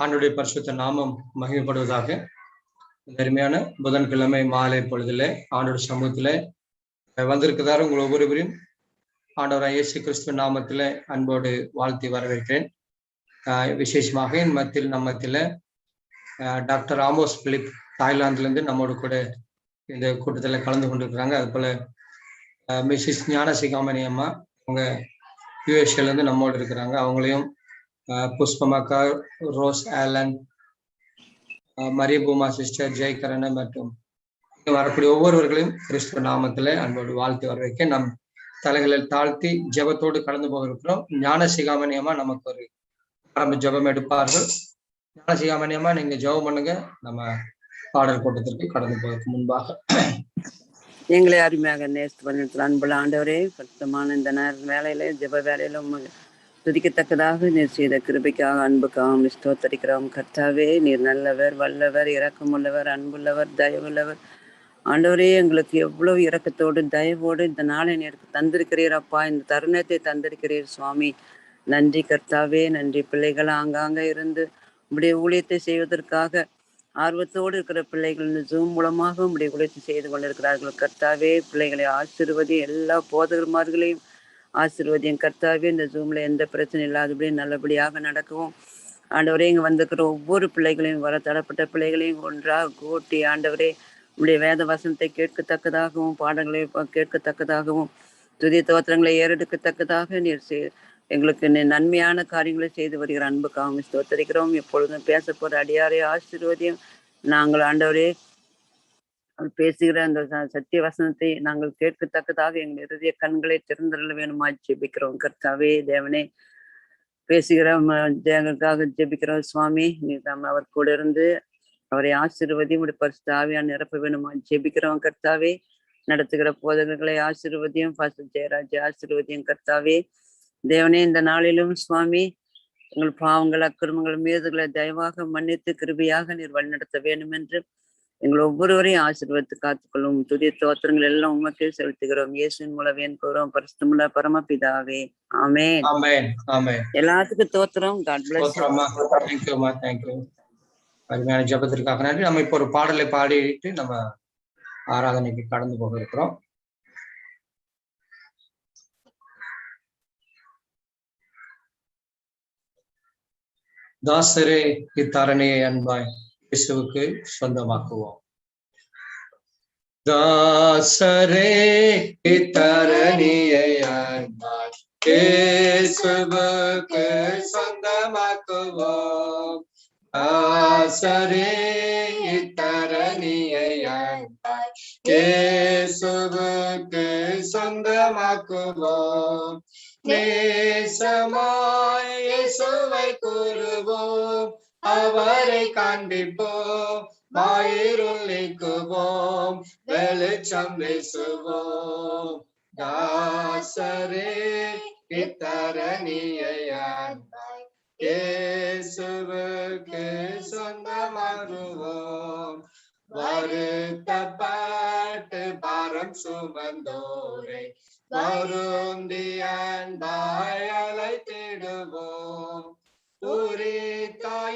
ஆண்டுடைய பரிசுத்த நாமம் மகிமைப்படுவதாக. அருமையான புதன்கிழமை மாலை பொழுதிலே ஆண்டோட சமூகத்திலே வந்திருக்கிறார் உங்கள் ஒவ்வொருவரையும் ஆண்டவராய் இயேசு கிறிஸ்துவ நாமத்திலே அன்போடு வாழ்த்தி வரவேற்கிறேன். விசேஷமாக என் மத்தியில் நம்மத்தில டாக்டர் ஆமோஸ் பிலிப் தாய்லாந்துலேருந்து நம்மோடு கூட இந்த கூட்டத்தில் கலந்து கொண்டிருக்கிறாங்க. அது போல மிஸ்ஸஸ் ஞானசிகாமணி அம்மா அவங்க யூஎஸ்ஏலேருந்து நம்மோடு இருக்கிறாங்க. அவங்களையும் புஷ்பமாக்கா, ரோஸ் ஆலன், மரியபூமா சிஸ்டர், ஜெயகரணன் மற்றும் வரக்கூடிய ஒவ்வொருவர்களையும் கிறிஸ்துவ நாமத்திலே அன்போடு வாழ்த்து வரவேற்க நம் தலைகளில் தாழ்த்தி ஜெபத்தோடு கடந்து போக இருக்கிறோம். ஞானசிகாமணியமா நமக்கு ஒரு ஆரம்ப ஜெபம் எடுப்பார்கள். ஞானசிகாமணியமா நீங்க ஜெபம் பண்ணுங்க. நம்ம பாடல் கூட்டத்திற்கு கடந்து போவதற்கு முன்பாக எங்களை அருமையாக நேசித்து பண்ணிட்டு அன்புள்ள ஆண்டவரே, பரிசுத்தமான இந்த வேலையில ஜெப வேலையில துதிக்கத்தக்கதாக நீர் செய்த கிருபைக்காக அன்புக்காக ஸ்தோத்தரிக்கிறோம். கர்த்தாவே, நீர் நல்லவர், வல்லவர், இரக்கமுள்ளவர், அன்புள்ளவர், தயவுள்ளவர். ஆண்டவரே, எங்களுக்கு எவ்வளவு இரக்கத்தோடு தயவோடு இந்த நாளை நீர் தந்திருக்கிறீர் அப்பா, இந்த தருணத்தை தந்திருக்கிறீர் சுவாமி. நன்றி கர்த்தாவே, நன்றி. பிள்ளைகள் ஆங்காங்க இருந்து உடைய ஊழியத்தை செய்வதற்காக ஆர்வத்தோடு இருக்கிற பிள்ளைகள் இந்த ஜூம் மூலமாக உடைய ஊழியத்தை செய்து கொண்டிருக்கிறார்கள். கர்த்தாவே, பிள்ளைகளை ஆசீர்வதி, எல்லா போதகர்மார்களையும் ஆசீர்வதியும் கர்த்தாவே. இந்த ஜூம்ல எந்த பிரச்சனை இல்லாதபடி நல்லபடியாக நடக்கவும் ஆண்டவரே, இங்க வந்திருக்கிற ஒவ்வொரு பிள்ளைகளையும் வர தடப்பட்ட பிள்ளைகளையும் ஒன்றாக கூட்டி ஆண்டவரே உடைய வேத வசனத்தை கேட்கத்தக்கதாகவும் பாடங்களை கேட்கத்தக்கதாகவும் துதி தோத்திரங்களை ஏறெடுக்கத்தக்கதாக நீர் எங்களுக்கு நன்மையான காரியங்களை செய்து வருகிற அன்புக்காகவும் ஸ்தோத்தரிக்கிறோம். எப்பொழுதும் பேச போற அடியாரே ஆசீர்வதியும். நாங்கள் ஆண்டவரே பேசுகிற அந்த சத்திய வசனத்தை நாங்கள் கேட்கத்தக்கதாக எங்கள் இறுதிய கண்களை திறந்தள்ள வேணுமா ஜெபிக்கிறோம். கர்த்தாவே தேவனே, பேசுகிற தேவனுக்காக ஜெபிக்கிறோம் சுவாமி. நீ தான் அவர் கூட இருந்து அவரை ஆசீர்வதி உடைய பரிசுத்த ஆவியால் நிரப்ப வேணுமா ஜெபிக்கிறோம். கர்த்தாவே, நடத்துகிற போதகர்களை ஆசீர்வதியும், ஜெயராஜ் ஆசீர்வதியும். கர்த்தாவே தேவனே, இந்த நாளிலும் சுவாமி எங்கள் பாவங்கள் அக்கிரமங்கள் மீதுகளை தயவாக மன்னித்து கிருபியாக நீர் வழிநடத்த வேண்டும் என்று எங்கள் ஒவ்வொருவரையும் ஆசீர்வதித்து காத்துக்கொள்ளும். துதிய தோத்திரங்கள் எல்லாம் உமக்கே செலுத்துகிறோம். இயேசுவின் மூலம் வேண்டுகிறோம் பரிசுத்தமுள்ள பரமபிதாவே, ஆமென். எல்லாத்துக்கும் தோத்திரம். God bless. அருமையான ஜெபத்திற்காக நன்றி. நம்ம இப்போ ஒரு பாடலை பாடிட்டு நம்ம ஆராதனைக்கு கடந்து போக இருக்கிறோம். தாசரே இத்தரணியை அன்பாய் இயேசுவுக்கு சொந்தமாக்குவோம். தாசரே இத்தரணியை அன்பாய் இயேசுவுக்கு சொந்தமாக்குவோம். தாசரே இத்தரணியை அன்பாய் இயேசுவுக்கு சொந்தமாக்குவோம். நேசமாய் இயேசுவை கூறுவோம், அவரை காண்பிப்போம், மாயிருள் நீக்குவோம், வெளிச்சம் வீசுவோம். தாசரே இத்தரணியை அன்பாய் இயேசுவுக்கு சொந்தமாக்குவோம். வருத்தப்பட்டு பாரம் சுமந்தோரை வருந்தி அன்பாய் அழைத்திடுவோம்.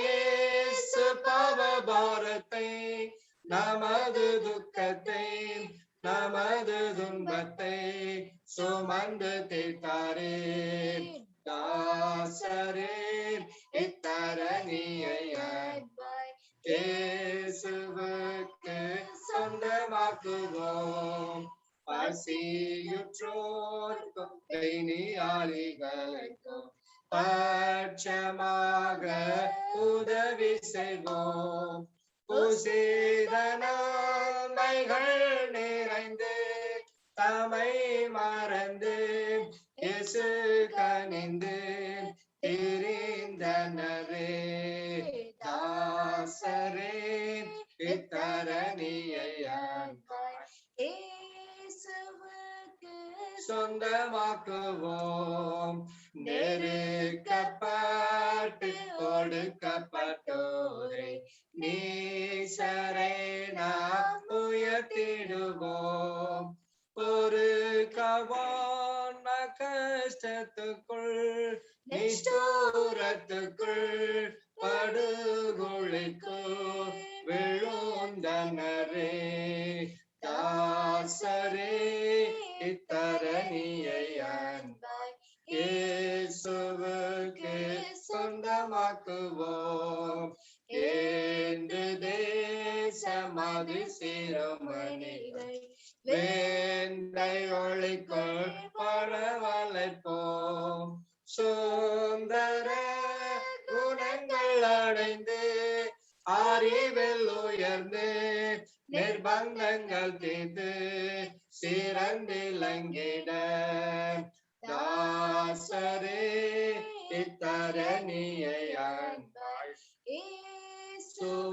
இயேசு பாவபாரத்தை, நமது துக்கத்தை, நமது துன்பத்தை சுமந்து தீர்த்தாரே. தாசரே இத்தரணியை அன்பாய் இயேசுவுக்கு சொந்தமாக்குவோம். பசியுற்றோர்க்கும் பெணியாளிகளுக்கும் பட்சமாக உதவி செய்வோம். புசித நன்மைகள் நிறைந்து தமை மறந்து இயேசு கனிந்து திரிந்தனரே. தாசரே இத்தரணியை அன்பாய் சொந்தமாக்குவோம். நெருக்கப்பட்டு கொடுக்கப்பட்டோரை நீசரை நாம் உயர்த்திடுவோம். ஒரு கவான கஷ்டத்துக்குள் நிஷ்டூரத்துக்குள் படு சொந்தமாக்குவோம். என்று தேசமது சிறுமணிகளை வேண்டை ஒளிக்குள் பரவலைப்போம். சுந்தர குணங்கள் அடைந்து அறிவில் உயர்ந்து நிர்பந்தங்கள் தீர்ந்து சிறந்திலங்கிட தாசரே இத்தரணியை ஆண்டாய் இயேசுவுக்கு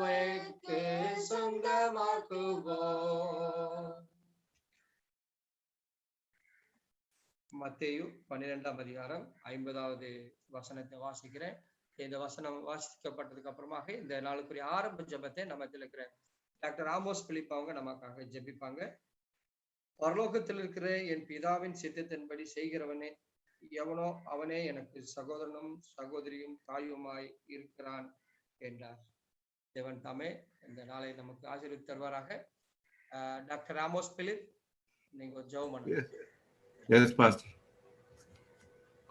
சொந்தமாக்குவோம். மத்தேயு 12ஆம் அதிகாரம் 50வது வசனத்தை வாசிக்கிறேன். இந்த வசனம் வாசிக்கப்பட்டதுக்கு அப்புறமாக இந்த நாளுக்குரிய ஆரம்ப ஜெபத்தை நம்ம இருக்கிற டாக்டர் ஆமோஸ் பிலிப் அவங்க நமக்காக ஜெபிப்பாங்க. பரலோகத்தில் இருக்கிற என் பிதாவின் சித்தத்தின்படி செய்கிறவனே எவனோ அவனே எனக்கு சகோதரனும் சகோதரியும் தாயுமாய் இருக்கிறான் என்றார். தேவன் தாமே இந்த நாளை நமக்கு ஆசீர்வதித்து தருவாராக. டாக்டர் ஆமோஸ் பிலிப், நீங்க ஜெபம் பண்ணுங்க. Yes, Pastor.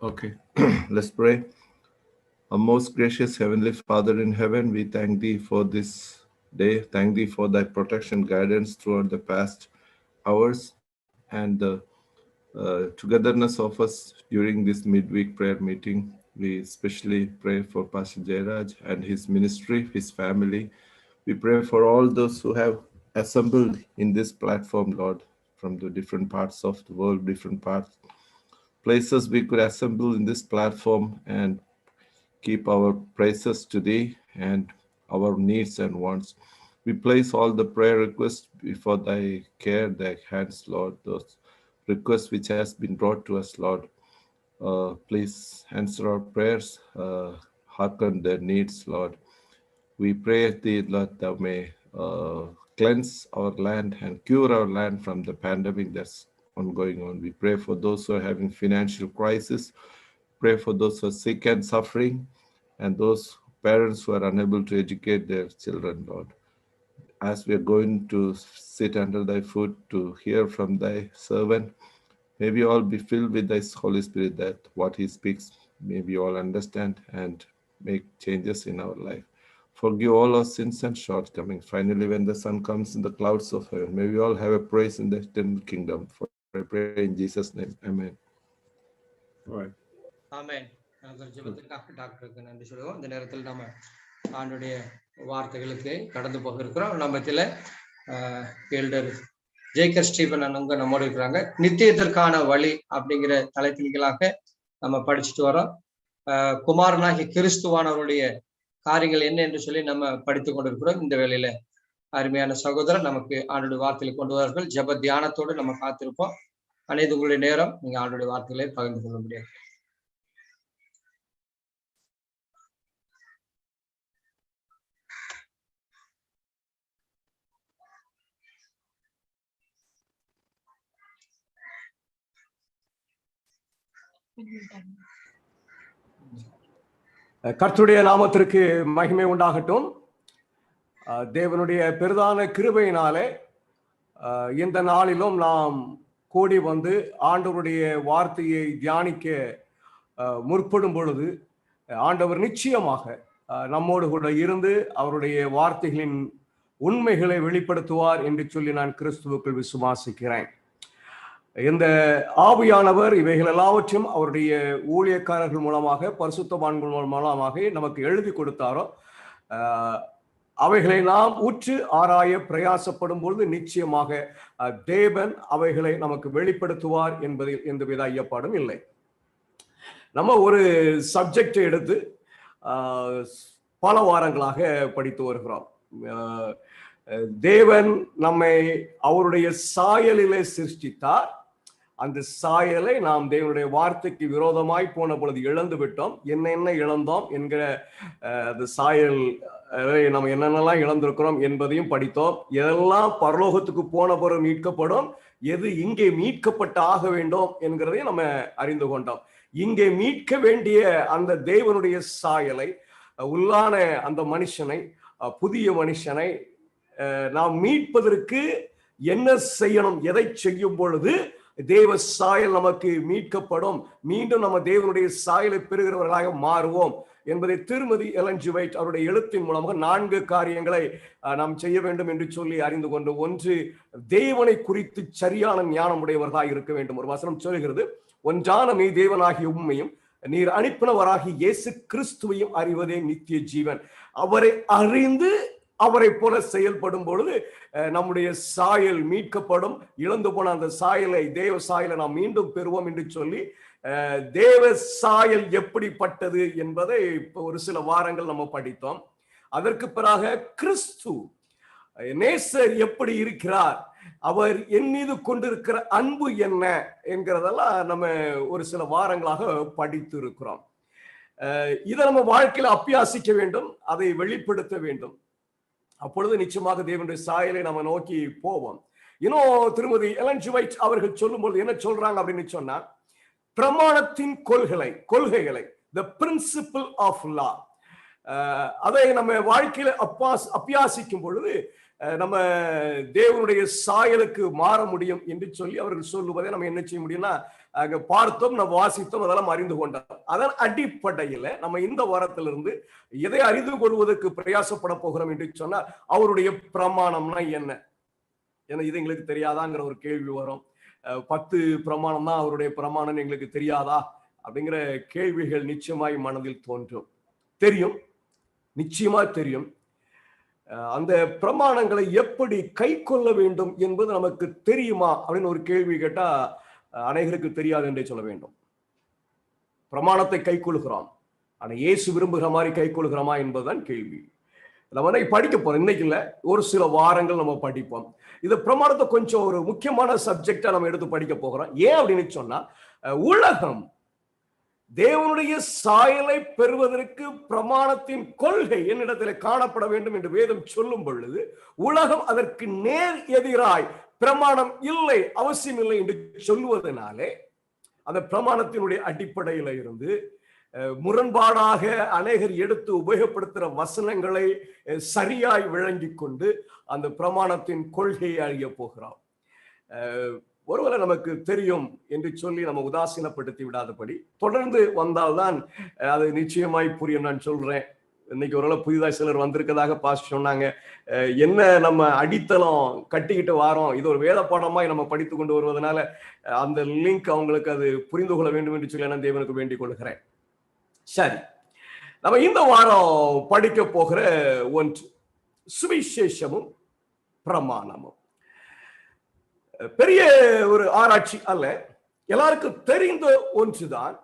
Okay, let's pray. Our most gracious Heavenly Father in heaven, we thank Thee for this day. Thank Thee for Thy protection, guidance throughout the past hours and the togetherness of us during this midweek prayer meeting. We especially pray for Pastor Jairaj and his ministry, his family. We pray for all those who have assembled in this platform, Lord, from the different parts of the world, different places we could assemble in this platform and keep our praises to Thee and our needs and wants. We place all the prayer requests before Thy care, Thy hands, Lord. Those requests which has been brought to us, Lord. Please answer our prayers, hearken their needs, Lord. We pray Thee, Lord, Thou may cleanse our land and cure our land from the pandemic that's ongoing on. We pray for those who are having financial crisis. Pray for those who are sick and suffering, and those parents who are unable to educate their children, Lord. As we are going to sit under Thy foot to hear from Thy servant, may we all be filled with Thy Holy Spirit, that what He speaks, may we all understand and make changes in our life. Forgive all our sins and shortcomings. Finally, when the sun comes in the clouds of heaven, may we all have a praise in the eternal kingdom. For I pray in Jesus' name. Amen. All right. ஆமென். ஜெபத்துக்காக டாக்டருக்கு நன்றி சொல்லுவோம். இந்த நேரத்தில் நம்ம ஆண்டுடைய வார்த்தைகளுக்கு கடந்து போக இருக்கிறோம். நம்மத்தில எல்டர் ஜேக்கர் ஸ்டீபன் அண்ணங்க நம்மோடு இருக்கிறாங்க. நித்தியத்திற்கான வழி அப்படிங்கிற தலைப்பின்களாக நம்ம படிச்சுட்டு வரோம். குமாரனாகிய கிறிஸ்துவானவருடைய காரியங்கள் என்ன என்று சொல்லி நம்ம படித்துக் கொண்டிருக்கிறோம். இந்த வேளையில அருமையான சகோதரர் நமக்கு ஆண்டுடைய வார்த்தைகளை கொண்டு வருவார்கள். ஜெப தியானத்தோடு நம்ம காத்திருப்போம். அனைத்து உங்களுடைய நேரம் நீங்க ஆண்டுடைய வார்த்தைகளை பகிர்ந்து கொள்ள முடியாது. கர்த்தருடைய நாமத்திற்கு மகிமை உண்டாகட்டும். தேவனுடைய பெரிதான கிருபையினாலே இந்த நாளிலும் நாம் கூடி வந்து ஆண்டவருடைய வார்த்தையை தியானிக்க முற்படும் பொழுது ஆண்டவர் நிச்சயமாக நம்மோடு கூட இருந்து அவருடைய வார்த்தைகளின் உண்மைகளை வெளிப்படுத்துவார் என்று சொல்லி நான் கிறிஸ்துவுக்குள் விசுவாசிக்கிறேன். இந்த ஆவியானவர் இவைகள் எல்லாவற்றையும் அவருடைய ஊழியக்காரர்கள் மூலமாக பரிசுத்தவான்கள் மூலமாக நமக்கு எழுதி கொடுத்தாரோ அவைகளை நாம் உற்று ஆராய பிரயாசப்படும் பொழுது நிச்சயமாக தேவன் அவைகளை நமக்கு வெளிப்படுத்துவார் என்பதில் எந்தவித ஐயப்பாடும் இல்லை. நம்ம ஒரு சப்ஜெக்டை எடுத்து பல வாரங்களாக படித்து வருகிறோம். தேவன் நம்மை அவருடைய சாயலிலே சிருஷ்டித்தார். அந்த சாயலை நாம் தேவனுடைய வார்த்தைக்கு விரோதமாய் போன பொழுது இழந்து விட்டோம். என்ன இழந்தோம் என்கிற அந்த சாயல் நம்ம என்னென்னலாம் இழந்திருக்கிறோம் என்பதையும் படித்தோம். எதெல்லாம் பரலோகத்துக்கு போன பிறகு மீட்கப்படும், எது இங்கே மீட்கப்பட்டு ஆக வேண்டும் என்கிறதையும் நம்ம அறிந்து கொண்டோம். இங்கே மீட்க வேண்டிய அந்த தேவனுடைய சாயலை, உள்ளான அந்த மனுஷனை, புதிய மனுஷனை நாம் மீட்பதற்கு என்ன செய்யணும், எதை செய்யும் பொழுது தேவ சாயல் நமக்கு மீட்கப்படும், மீண்டும் நம்ம தேவனுடைய சாயலை பெறுகிறவர்களாக மாறுவோம் என்பதை திருமதி எலன் ஜி ஒயிட் அவருடைய எழுத்தின் மூலமாக 4 காரியங்களை நாம் செய்ய வேண்டும் என்று சொல்லி அறிந்து கொண்டு, ஒன்று, தேவனை குறித்து சரியான ஞானம் உடையவர்களாக இருக்க வேண்டும். ஒரு வசனம் சொல்கிறது, ஒன்றான நீ தேவனாகிய உம்மையும் நீர் அனுப்பினவராகிய இயேசு கிறிஸ்துவையும் அறிவதே நித்திய ஜீவன். அவரை அறிந்து அவரை போல செயல்படும் பொழுது நம்முடைய சாயல் மீட்கப்படும். இழந்து போன அந்த சாயலை, தேவ சாயலை நாம் மீண்டும் பெறுவோம் என்று சொல்லி, தேவ சாயல் எப்படிப்பட்டது என்பதை ஒரு சில வாரங்கள் நம்ம படித்தோம். அதற்கு பிறகு கிறிஸ்து நேசர் எப்படி இருக்கிறார், அவர் என் மீது கொண்டிருக்கிற அன்பு என்ன என்கிறதெல்லாம் நம்ம ஒரு சில வாரங்களாக படித்து இருக்கிறோம். இதை நம்ம வாழ்க்கையில அபியாசிக்க வேண்டும், அதை வெளிப்படுத்த வேண்டும். அப்பொழுது நிச்சயமாக தேவனுடைய சாயலை நம்ம நோக்கி போவோம். இன்னும் திருமதி எலன் ஜி ஒயிட் அவர்கள் சொல்லும்போது என்ன சொல்றாங்க அப்படின்னு சொன்னா, பிரமாணத்தின் கொள்கைகளை the principle of law, அதை நம்ம வாழ்க்கையில அபியாசிக்கும் பொழுது நம்ம தேவனுடைய சாயலுக்கு மாற முடியும் என்று சொல்லி அவர்கள் சொல்லுவதை நம்ம என்ன செய்ய முடியும்னா, அங்க பார்த்தோம், நம்ம வாசித்தோம், அதெல்லாம் அறிந்து கொண்டோம். அதன் அடிப்படையில நம்ம இந்த வாரத்திலிருந்து எதை அறிந்து கொள்வதற்கு பிரயாசப்பட போகிறோம் என்று சொன்னா, அவருடைய பிரமாணம்னா என்ன, ஏன்னா இது எங்களுக்கு தெரியாதாங்கிற ஒரு கேள்வி வரும். 10 பிரமாணம் தான் அவருடைய பிரமாணம், எங்களுக்கு தெரியாதா அப்படிங்கிற கேள்விகள் நிச்சயமாய் மனதில் தோன்றும். தெரியும், நிச்சயமா தெரியும். அந்த பிரமாணங்களை எப்படி கை கொள்ள வேண்டும் என்பது நமக்கு தெரியுமா அப்படின்னு ஒரு கேள்வி கேட்டா அநேகருக்கு தெரியாது என்றே சொல்ல வேண்டும். பிரமாணத்தை கை கொள்கிறோம், ஆனா இயேசு விரும்புகிற மாதிரி கை கொள்கிறோமா என்பதுதான் கேள்வி. நம்ம படிக்க போறோம், இன்னைக்கு இல்ல, ஒரு சில வாரங்கள் நம்ம படிப்போம். இந்த பிரமாணத்தை கொஞ்சம் ஒரு முக்கியமான சப்ஜெக்டா நம்ம எடுத்து படிக்க போகிறோம். ஏன் அப்படின்னு சொன்னா, உலகம் தேவனுடைய சாயலை பெறுவதற்கு பிரமாணத்தின் கொள்கை என்னிடத்தில் காணப்பட வேண்டும் என்று வேதம் சொல்லும் பொழுது, உலகம் அதற்கு நேர் எதிராய் பிரமாணம் இல்லை, அவசியம் இல்லை என்று சொல்லுவதனாலே, அந்த பிரமாணத்தினுடைய அடிப்படையில இருந்து முரண்பாடாக அநேகர் எடுத்து உபயோகப்படுத்துகிற வசனங்களை சரியாய் விளங்கி கொண்டு அந்த பிரமாணத்தின் கொள்கையை அறிய போகிறோம். ஒருவேளை நமக்கு தெரியும் என்று சொல்லி நம்ம உதாசீனப்படுத்தி விடாதபடி தொடர்ந்து வந்தால்தான் அது நிச்சயமாய் புரியும். நான் சொல்றேன், இன்னைக்கு ஒருவேளை புதிதாக சிலர் வந்திருக்கதாக பாஸ்டர் சொன்னாங்க. என்ன நம்ம அடித்தளம் கட்டிக்கிட்டு வாரோம், இது ஒரு வேத பாடமாய் நம்ம படித்து கொண்டு வருவதனால அந்த லிங்க் அவங்களுக்கு அது புரிந்து கொள்ள வேண்டும் என்று சொல்லி நான் தேவனுக்கு வேண்டிக் கொள்கிறேன். சரி, நம்ம இந்த வாரம் படிக்க போகிற ஒன்று சுவிசேஷமும் பிரமாணமும். பெரிய ஒரு ஆராய்ச்சி அல்ல, எல்லாருக்கும் தெரிந்த ஒன்றுதான்.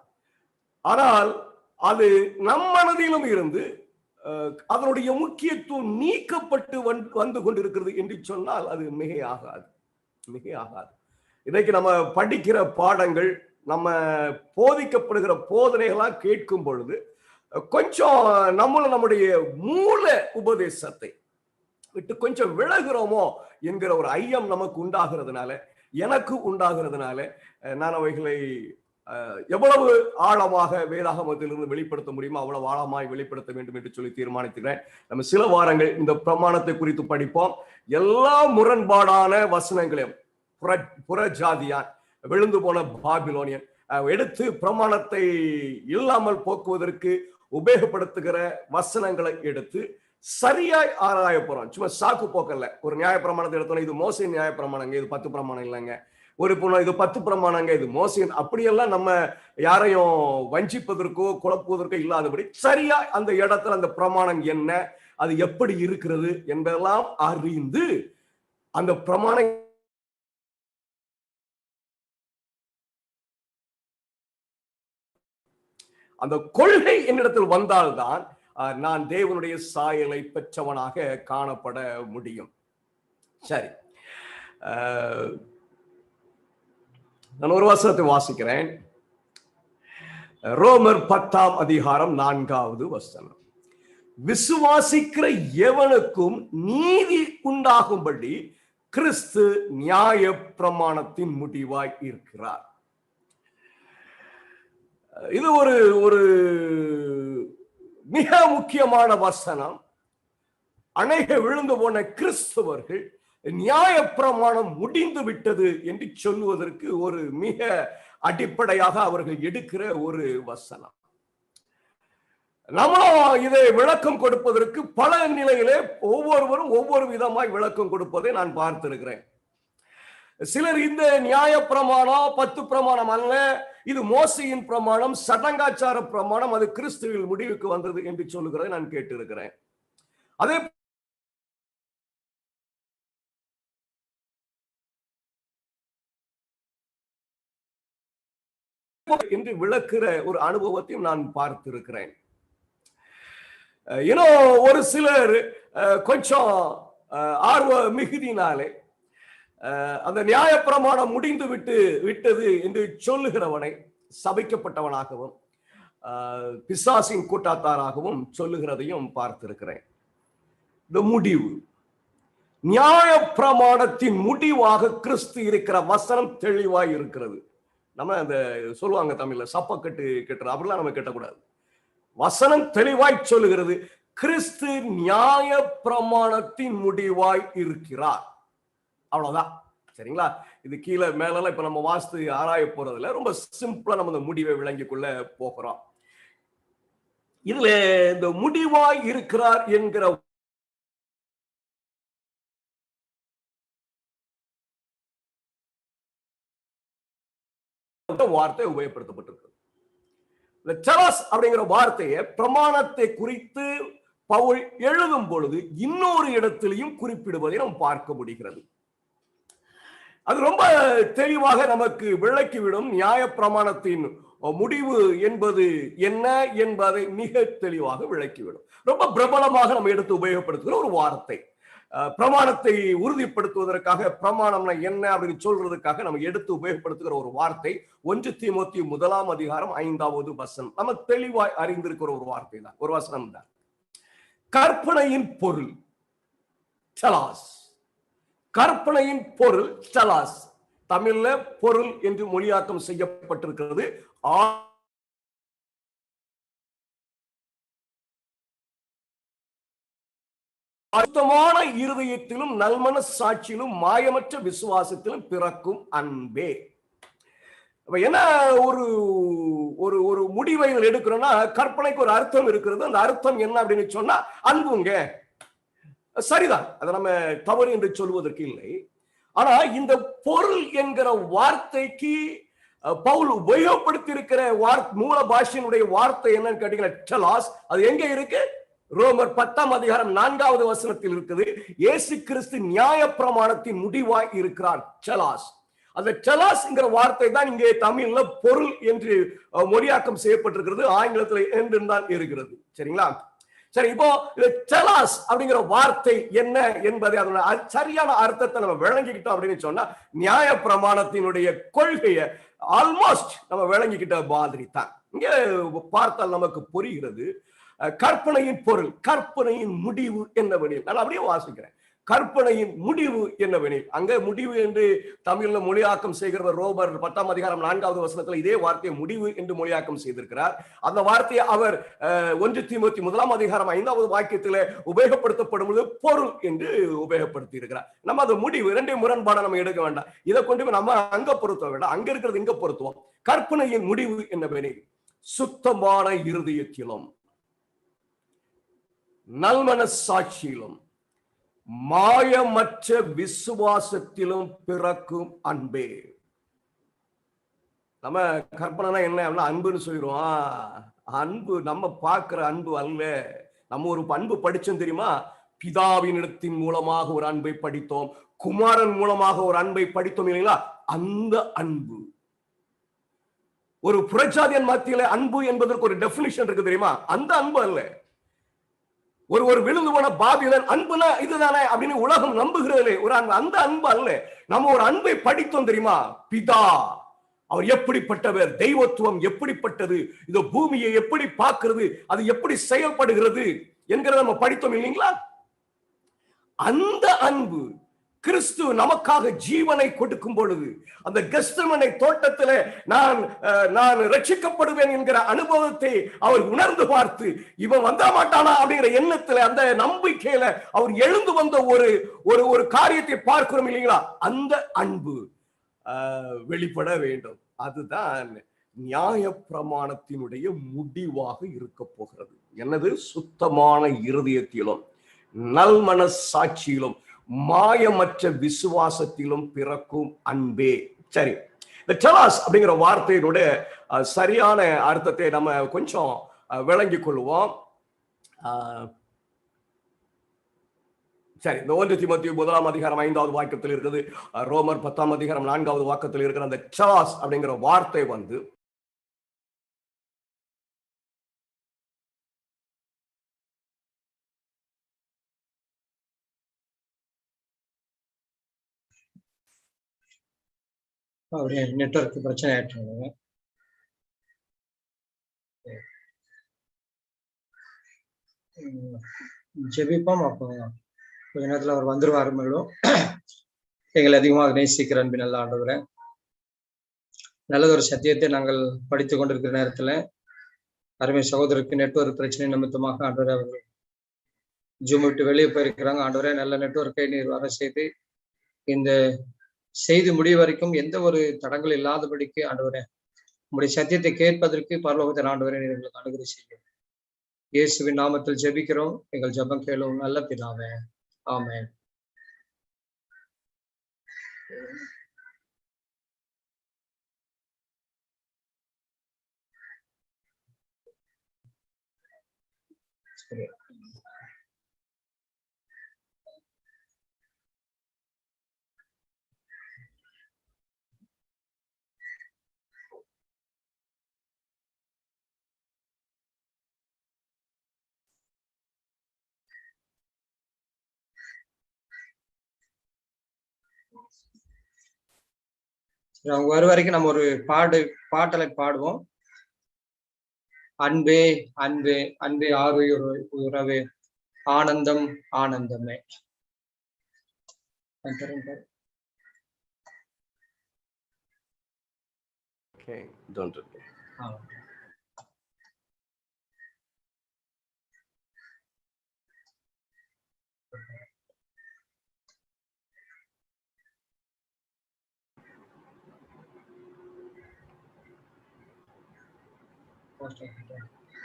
ஆனால் அது நம் மனதிலும் இருந்து அதனுடைய முக்கியத்துவம் நீக்கப்பட்டு வந்து கொண்டிருக்கிறது என்று சொன்னால் அது மிகையாகாது. இன்னைக்கு நம்ம படிக்கிற பாடங்கள், நம்ம போதிக்கப்படுகிற போதனைகளா கேட்கும் பொழுது கொஞ்சம் நம்முடைய மூல உபதேசத்தை விட்டு கொஞ்சம் விலகுறோமோ என்கிற ஒரு ஐயம் நமக்கு உண்டாகிறதுனால, எனக்கு உண்டாகிறதுனால, நான் அவைகளை எவ்வளவு ஆழமாக வேதாகமத்திலிருந்து வெளிப்படுத்த முடியுமோ அவ்வளவு ஆழமாய் வெளிப்படுத்த வேண்டும் என்று சொல்லி தீர்மானிக்கிறேன். நம்ம சில வாரங்கள் இந்த பிரமாணத்தை குறித்து படிப்போம். எல்லா முரண்பாடான வசனங்களையும் புறஜாதியான், விழுந்து போன பாபிலோனியன் எடுத்து பிரமாணத்தை இல்லாமல் போக்குவதற்கு உபயோகப்படுத்துகிற வசனங்களை எடுத்து சரியாய் ஆராய போறோம். சும்மா சாக்கு போக்கல்ல. ஒரு நியாய பிரமாணத்தை எடுத்தோம், இது மோசையின் நியாய பிரமாணங்க, இது 10 பிரமாணம் இல்லைங்க. ஒரு இது 10 பிரமாணங்க, இது மோசையின், அப்படியெல்லாம் நம்ம யாரையும் வஞ்சிப்பதற்கோ குழப்புவதற்கோ இல்லாதபடி சரியா அந்த இடத்துல அந்த பிரமாணம் என்ன, அது எப்படி இருக்கிறது என்பதெல்லாம் அறிந்து அந்த பிரமாணம் அந்த கொள்கை என்னிடத்தில் வந்தால்தான் நான் தேவனுடைய சாயலை பெற்றவனாக காணப்பட முடியும். சரி, நான் ஒரு வசனத்தை வாசிக்கிறேன். ரோமர் 10ஆம் அதிகாரம் 4வது வசனம். விசுவாசிக்கிற எவனுக்கும் நீதி உண்டாகும்படி கிறிஸ்து நியாய பிரமாணத்தின் முடிவாய் இருக்கிறார். இது ஒரு மிக முக்கியமான வசனம். அநேக விழுந்து போன கிறிஸ்தவர்கள் நியாய பிரமாணம் முடிந்து விட்டது என்று சொல்லுவதற்கு ஒரு மிக அடிப்படையாக அவர்கள் எடுக்கிற ஒரு வசனம். நம்மளும் இதை விளக்கம் கொடுப்பதற்கு பல நிலையிலே ஒவ்வொருவரும் ஒவ்வொரு விதமாய் விளக்கம் கொடுப்பதை நான் பார்த்திருக்கிறேன். சிலர் இந்த நியாய பிரமாணம் 10 பிரமாணம் அல்ல, இது மோசையின் பிரமாணம், சடங்காச்சார பிரமாணம், அது கிறிஸ்துவில் முடிவுக்கு வந்தது என்று சொல்லுகிறதை நான் கேட்டிருக்கிறேன். அதே என்று விளக்குற ஒரு அனுபவத்தையும் நான் பார்த்திருக்கிறேன். ஒரு சிலர் கொஞ்சம் ஆர்வ மிகுதினாலே அந்த நியாய பிரமாணம் முடிந்து விட்டது என்று சொல்லுகிறவனை சபிக்கப்பட்டவனாகவும் பிசாசின் கூட்டாத்தாராகவும் சொல்லுகிறதையும் பார்த்திருக்கிறேன். இந்த முடிவு, நியாய பிரமாணத்தின் முடிவாக கிறிஸ்து இருக்கிற வசனம் தெளிவாய் இருக்கிறது. நம்ம அந்த சொல்லுவாங்க தமிழ்ல சப்பக்கட்டு கட்டுற அப்படிலாம் நம்ம கட்டக்கூடாது. வசனம் தெளிவாய் சொல்லுகிறது, கிறிஸ்து நியாய பிரமாணத்தின் முடிவாய் இருக்கிறார். அவ்வளவுதான். சரிங்களா? இது கீழே மேலாம் இப்ப நம்ம வாஸ்து ஆராய போறதுல ரொம்ப சிம்பிளா நம்ம இந்த முடிவை விளங்கிக் கொள்ள போகிறோம். இதுல இந்த முடிவாய் இருக்கிறார் என்கிற வார்த்தை உபயோகப்படுத்தப்பட்டிருக்கு. அப்படிங்கிற வார்த்தையை பிரமாணத்தை குறித்து பவுல் எழுதும் பொழுது இன்னொரு இடத்திலையும் குறிப்பிடுவதை நாம் பார்க்க முடிகிறது. அது ரொம்ப தெளிவாக நமக்கு விளக்கிவிடும். நியாய பிரமாணத்தின் முடிவு என்பது என்ன என்பதை மிக தெளிவாக விளக்கிவிடும். ரொம்ப பிரபலமாக நம்ம எடுத்து உபயோகப்படுத்துகிற ஒரு வார்த்தை. பிரமாணத்தை உறுதிப்படுத்துவதற்காக பிரமாணம்னா என்ன அப்படின்னு சொல்றதுக்காக நம்ம எடுத்து உபயோகப்படுத்துகிற ஒரு வார்த்தை 1 தீமோத்தேயு 1:5 வசனம். நம்ம தெளிவாய் அறிந்திருக்கிற ஒரு வார்த்தை தான், ஒரு வசனம் தான். கற்பனையின் பொருள் டலாஸ். கற்பனையின் பொருள் டலாஸ். தமிழ்ல பொருள் என்று மொழியாக்கம் செய்யப்பட்டிருக்கிறது. அர்த்தமான இருதயத்திலும் நல்மன சாட்சியிலும் மாயமற்ற விசுவாசத்திலும் பிறக்கும் அன்பே. என்ன ஒரு ஒரு ஒரு முடிவை எடுக்கிறோம்னா கற்பனைக்கு ஒரு அர்த்தம் இருக்கிறது. அந்த அர்த்தம் என்ன அப்படின்னு சொன்னா அன்புங்க. சரிதான், அதை நம்ம தவறு என்று சொல்வதற்கு இல்லை. ஆனா இந்த பொருள் என்கிற வார்த்தைக்கு பவுல் உபயோகப்படுத்தி இருக்கிற மூல பாஷையினுடைய வார்த்தை என்னன்னு கேட்டீங்கன்னா டெலாஸ். அது எங்க இருக்கு? ரோமர் 10:4 வசனத்தில் இருக்குது. இயேசு கிறிஸ்து நியாய பிரமாணத்தின் முடிவாய் இருக்கிறார். டெலாஸ். அந்த டெலாஸ் என்கிற வார்த்தை தான் இங்கே தமிழ்ல பொருள் என்று மொழியாக்கம் செய்யப்பட்டிருக்கிறது. ஆங்கிலத்தில் என்று தான் இருக்கிறது. சரிங்களா? சரி, இப்போ டெலாஸ் அப்படிங்கிற வார்த்தை என்ன என்பதை அதோட சரியான அர்த்தத்தை நம்ம விளங்கிக்கிட்டோம் அப்படின்னு சொன்னா நியாய பிரமாணத்தினுடைய கொள்கையை ஆல்மோஸ்ட் நம்ம விளங்கிக்கிட்ட மாதிரி தான். இங்க பார்த்தால் நமக்கு புரிகிறது. கற்பனையின் பொருள், கற்பனையின் முடிவு என்னவெனில், நான் அப்படியே வாசிக்கிறேன். கற்பனையின் முடிவு என்னவெனில், அங்க முடிவு என்று தமிழ்ல மொழியாக்கம் செய்கிறவர் ரோமர் 10:4 வசனத்துல இதே வார்த்தையை முடிவு என்று மொழியாக்கம் செய்திருக்கிறார். அந்த வார்த்தையை அவர் 1 தீமோத்தேயு 1:5 வாக்கியத்திலே உபயோகப்படுத்தப்படும் போது பொருள் என்று உபயோகப்படுத்தி இருக்கிறார். நம்ம அது முடிவு இரண்டையும் முரண்பாட நம்ம எடுக்க வேண்டாம். இதை கொண்டு நம்ம அங்க பொருத்த வேண்டாம், அங்க இருக்கிறது இங்க பொருத்துவோம். கற்பனையின் முடிவு என்னவெனில் சுத்தமான இருதயத்திலும் நல்மன சாட்சியிலும் மாயமற்ற விசுவாசத்திலும் பிறக்கும் அன்பே. நம்ம கற்பனை என்ன அன்புன்னு சொல்லிடுவோம். அன்பு நம்ம பார்க்கிற அன்பு அல்ல. நம்ம ஒரு அன்பு படிச்சோம் தெரியுமா? பிதாவின் இடத்தின் மூலமாக ஒரு அன்பை படித்தோம், குமாரன் மூலமாக ஒரு அன்பை படித்தோம் இல்லைங்களா? அந்த அன்பு ஒரு புறஜாதியன் மத்தியில அன்பு என்பதற்கு ஒரு டெபினிஷன் இருக்கு தெரியுமா? அந்த அன்பு அல்ல. ஒரு விழுந்து போன பாபிலன் அன்புனா இதுதானே அப்படின்னு உலகம் நம்புகிறது ஒரு அன்பு. அந்த அன்பு அல்ல. நம்ம ஒரு அன்பை படித்தோம் தெரியுமா? பிதா அவர் எப்படிப்பட்டவர், தெய்வத்துவம் எப்படிப்பட்டது, இந்த பூமியை எப்படி பார்க்கிறது, அது எப்படி செயல்படுகிறது என்கிறத நம்ம படித்தோம் இல்லைங்களா? அந்த அன்பு கிறிஸ்து நமக்காக ஜீவனை கொடுக்கும் பொழுது அந்த கெத்செமனே தோட்டத்திலே நான் ரட்சிக்கப்படுவேன் என்கிற அனுபவத்தை அவர் உணர்ந்து பார்த்து இவன் வந்த மாட்டானா அப்படிங்கிற எண்ணத்துல அந்த நம்பிக்கையில அவர் எழுந்து வந்த ஒரு காரியத்தை பார்க்கிறோம் இல்லைங்களா? அந்த அன்பு வெளிப்பட வேண்டும். அதுதான் நியாய பிரமாணத்தினுடைய முடிவாக இருக்க போகிறது. என்னது? சுத்தமான இருதயத்திலும் நல்மன சாட்சியிலும் மாயமற்ற விசுவாசத்திலும் பிறக்கும் அன்பே. சரி, இந்த டெலாஸ் அப்படிங்கிற வார்த்தையினுடைய சரியான அர்த்தத்தை நம்ம கொஞ்சம் விளங்கிக் கொள்வோம். சரி, இந்த 1 தீமோத்தேயு 1 அதிகாரம் 5வது வாக்கியத்தில் இருக்குது, ரோமர் 10 அதிகாரம் 4வது வாக்கியத்தில் இருக்கிற அந்த டெலாஸ் அப்படிங்கிற வார்த்தை வந்து அவருடைய நெட்வொர்க் பிரச்சனை ஆயிட்டு ஜெபிப்போம். அப்போ கொஞ்ச நேரத்தில் அவர் வந்துருவாரு. மேலும் எங்களை அதிகமாக நேசிக்கிற அன்பின் நல்ல ஆண்டவரே, நல்லதொரு சத்தியத்தை நாங்கள் படித்து கொண்டிருக்கிற நேரத்தில் அருமை சகோதரருக்கு நெட்வொர்க் பிரச்சனை நிமித்தமாக ஆண்டவரே அவர்கள் ஜூம் விட்டு வெளியே போயிருக்கிறாங்க. ஆண்டவரே, நல்ல நெட்வொர்க்கை நீர் வர செய்து இந்த செய்தி முடிவு வரைக்கும் எந்த ஒரு தடங்கள் இல்லாதபடிக்கு ஆண்டவரே உங்களுடைய சத்தியத்தை கேட்பதற்கு பரலோகத்தில் ஆண்டவரே நீர் எங்களுக்கு அனுகிரகம் செய்யும். இயேசுவின் நாமத்தில் ஜெபிக்கிறோம், எங்கள் ஜெபம் கேளும் நல்ல பிதாவே, ஆமென். அவங்க வர வரைக்கும் நம்ம ஒரு பாட்டலை பாடுவோம். அன்பே அன்பே அன்பே ஆறுயிர் உறவே ஆனந்தம் ஆனந்தமே.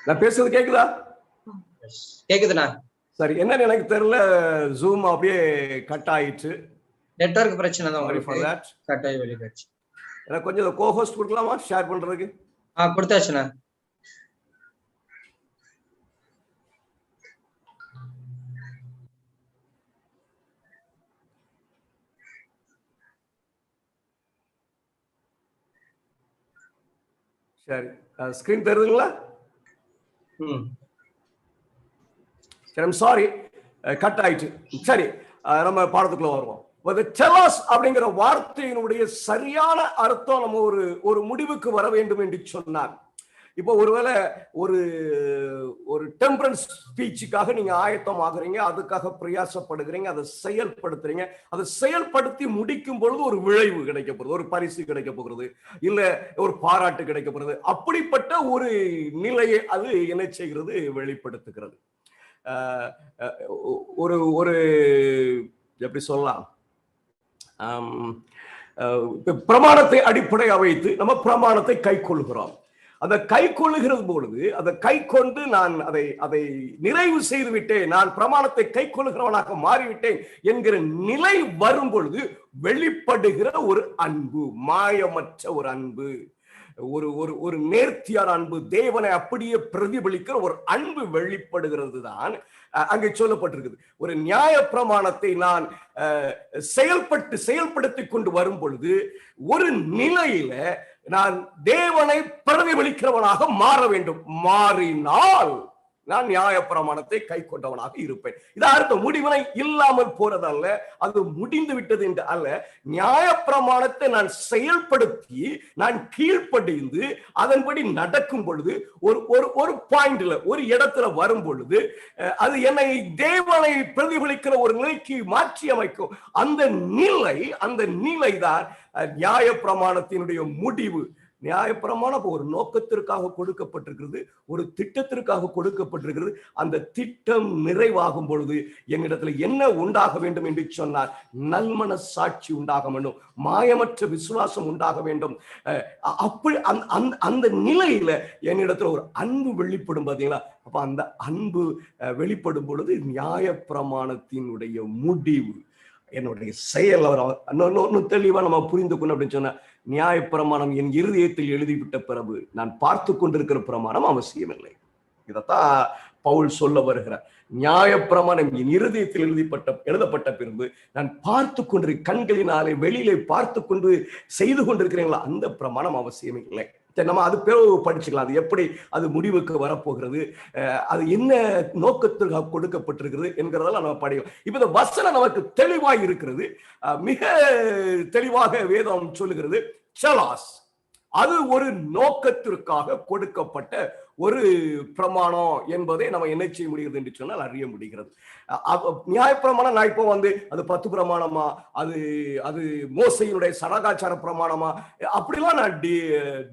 நான் பேசுறது கேக்குதா? கேக்குதுண்ணா. சரி, என்னன்னு எனக்கு தெரியல, ஜூம் அப்படியே கட் ஆயிடுச்சு. நெட்வொர்க் பிரச்சனை தான், கட் ஆகி வெளியே போயிடுச்சு. எனக்கு கொஞ்சம் கோஹோஸ்ட் கொடுக்கலாமா ஷேர் பண்றதுக்கு? கொடுத்தாச்சுண்ணா. சரி, ஸ்கிரீன் தெரியுதுங்களா? சரி, சாரி, கட் ஆயிடுச்சு. சரி, நம்ம பாடத்துக்குள்ள வருவோம். டெலாஸ் அப்படிங்கிற வார்த்தையினுடைய சரியான அர்த்தம் நம்ம ஒரு முடிவுக்கு வர வேண்டும் என்று சொன்னார். இப்போ ஒருவேளை ஒரு டெம்பரன்ஸ் ஸ்பீச்சுக்காக நீங்க ஆயத்தம் ஆகுறீங்க, அதுக்காக பிரயாசப்படுகிறீங்க, அதை செயல்படுத்துறீங்க. அதை செயல்படுத்தி முடிக்கும் பொழுது ஒரு விளைவு கிடைக்க போகிறது, ஒரு பரிசு கிடைக்க போகிறது, இல்ல ஒரு பாராட்டு கிடைக்க போகிறது. அப்படிப்பட்ட ஒரு நிலையை அது என்ன செய்கிறது? வெளிப்படுத்துகிறது. ஒரு எப்படி சொல்லலாம், பிரமாணத்தை அடிப்படையாக வைத்து நம்ம பிரமாணத்தை கை கொள்கிறோம். அதை கை கொள்ளுகிறது பொழுது, அதை கை கொண்டு நான் அதை நிறைவு செய்து விட்டேன், நான் பிரமாணத்தை கை கொள்ளுகிறவனாக மாறிவிட்டேன் என்கிற நிலை வரும் பொழுது வெளிப்படுகிற ஒரு அன்பு, மாயமற்ற ஒரு அன்பு, ஒரு நேர்த்தியான அன்பு, தேவனை அப்படியே பிரதிபலிக்கிற ஒரு அன்பு வெளிப்படுகிறது தான் அங்கே சொல்லப்பட்டிருக்குது. ஒரு நியாய பிரமாணத்தை நான் செயல்படுத்தி கொண்டு வரும் பொழுது ஒரு நிலையில நான் தேவனை பிரதிபலிக்கிறவனாக மாற வேண்டும். மாறினால் நான் நியாய பிரமாணத்தை கை கொண்டவனாக இருப்பேன். இது அடுத்த முடிவினை இல்லாமல் போறதல்ல, அது முடிந்து விட்டது என்று அல்ல. நியாய பிரமாணத்தை நான் செயல்படுத்தி நான் கீழ்ப்படிந்து அதன்படி நடக்கும் பொழுது ஒரு பாயிண்ட்ல ஒரு இடத்துல வரும் பொழுது அது என்னை தேவனை பிரதிபலிக்கிற ஒரு நிலைக்கு மாற்றி அமைக்கும். அந்த நிலை தான் நியாய பிரமாணத்தினுடைய முடிவு. நியாயப்பிரமாணம் ஒரு நோக்கத்திற்காக கொடுக்கப்பட்டிருக்கிறது, ஒரு திட்டத்திற்காக கொடுக்கப்பட்டிருக்கிறது. அந்த திட்டம் நிறைவாகும் பொழுது என்னிடத்துல என்ன உண்டாக வேண்டும் என்று சொன்னார்? நல்மன சாட்சி உண்டாக வேண்டும், மாயமற்ற விசுவாசம் உண்டாக வேண்டும். அப்படி அந்த நிலையில என்னிடத்துல ஒரு அன்பு வெளிப்படும். பாத்தீங்களா? அப்ப அந்த அன்பு வெளிப்படும் பொழுது நியாயப்பிரமாணத்தினுடைய முடிவு என்னுடைய செயல் அவர் தெளிவா நம்ம புரிந்து கொண்டு அப்படின்னு சொன்ன, நியாயப்பிரமாணம் என் இருதயத்தில் எழுதிவிட்ட பிறகு நான் பார்த்து கொண்டிருக்கிற பிரமாணம் அவசியமில்லை. இதத்தான் பவுல் சொல்ல வருகிறார். நியாயப்பிரமாணம் என் இருதயத்தில் எழுதப்பட்ட பிறகு நான் பார்த்து கொண்டு கண்களினாலே வெளியிலே பார்த்து கொண்டு செய்து கொண்டிருக்கிறீங்களா, அந்த பிரமாணம் அவசியமே இல்லை. நம்ம அது பிறகு படிச்சுக்கலாம், அது எப்படி அது முடிவுக்கு வரப்போகிறது, அது என்ன நோக்கத்திற்காக கொடுக்கப்பட்டிருக்கிறது என்கிறதெல்லாம் நம்ம படிக்கலாம். இப்ப இந்த வசனம் நமக்கு தெளிவாக இருக்கிறது, மிக தெளிவாக வேதம் சொல்லுகிறது. சலாஸ் அது ஒரு நோக்கத்திற்காக கொடுக்கப்பட்ட ஒரு பிரமாணம் என்பதை நம்ம என்ன செய்ய முடிகிறது என்று சொன்னால் அறிய முடிகிறது. நியாயப்பிரமாணம் நான் இப்போ அது 10 பிரமாணமா, அது மோசையினுடைய சடகாச்சார பிரமாணமா, அப்படிலாம் நான்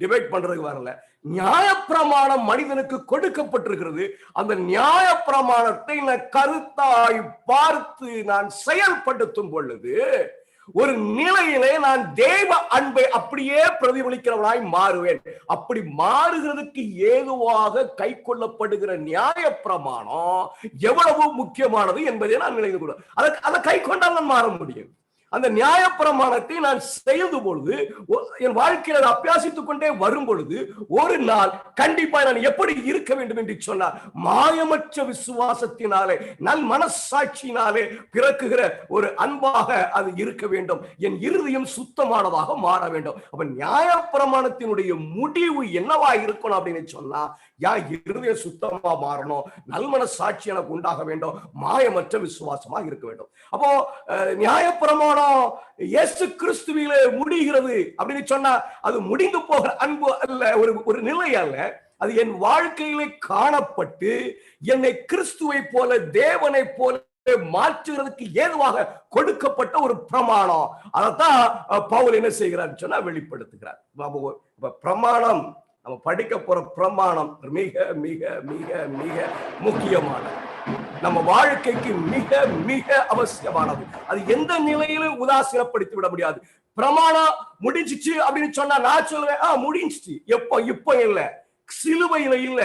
டிபேட் பண்றதுக்கு வரல. நியாயப்பிரமாணம் மனிதனுக்கு கொடுக்கப்பட்டிருக்கிறது. அந்த நியாயப்பிரமாணத்தை நான் கருத்தாய் பார்த்து நான் செயல்படுத்தும் பொழுது ஒரு நிலையிலே நான் தேவ அன்பை அப்படியே பிரதிபலிக்கிறவனாய் மாறுவேன். அப்படி மாறுகிறதுக்கு ஏதுவாக கை கொள்ளப்படுகிற நியாயப்பிரமாணம் எவ்வளவு முக்கியமானது என்பதை நான் நினைவு கூடாது. அதை கை கொண்டால் நான் மாற முடியும். அந்த நியாயப்பிரமாணத்தை நான் செய்து பொழுது, என் வாழ்க்கையில் அபியாசித்துக் கொண்டே வரும் பொழுது, ஒரு நாள் கண்டிப்பா நான் எப்படி இருக்க வேண்டும் என்று சொன்னார், மாயமற்ற விசுவாசத்தினாலே நல் மனசாட்சியினாலே பிறக்குகிற ஒரு அன்பாக அது இருக்க வேண்டும். என் இருதயம் சுத்தமானதாக மாற வேண்டும். அப்ப நியாயப்பிரமாணத்தினுடைய முடிவு என்னவா இருக்கணும் அப்படின்னு சொன்னா, இருதயம் சுத்தமா மாறணும், நல்மன சாட்சி எனக்கு உண்டாக வேண்டும், மாயமற்ற விசுவாசமா இருக்க வேண்டும். அப்போ நியாயப்பிரமாணம் இயேசு கிறிஸ்துவிலே முடிகிறது அப்படின்னு சொன்னா அது முடிந்து போகிற அன்பு அல்ல, ஒரு நிலை அல்ல. அது என் வாழ்க்கையிலே காணப்பட்டு என்னை கிறிஸ்துவை போல தேவனை போல மாற்றுகிறதுக்கு ஏதுவாக கொடுக்கப்பட்ட ஒரு பிரமாணம். அதைத்தான் பவுல் என்ன செய்கிறார் சொன்னா வெளிப்படுத்துகிறார். பிரமாணம், நம்ம படிக்க போற பிரமாணம் மிக மிக மிக மிக முக்கியமானது, நம்ம வாழ்க்கைக்கு மிக மிக அவசியமானது. அது எந்த நிலையிலும் உதாசீனப்படுத்தி விட முடியாது. பிரமாணம் முடிஞ்சிச்சு அப்படின்னு சொன்னா நான் சொல்லுவேன், முடிஞ்சிச்சு. இப்ப இல்ல, சிலுவையில இல்ல,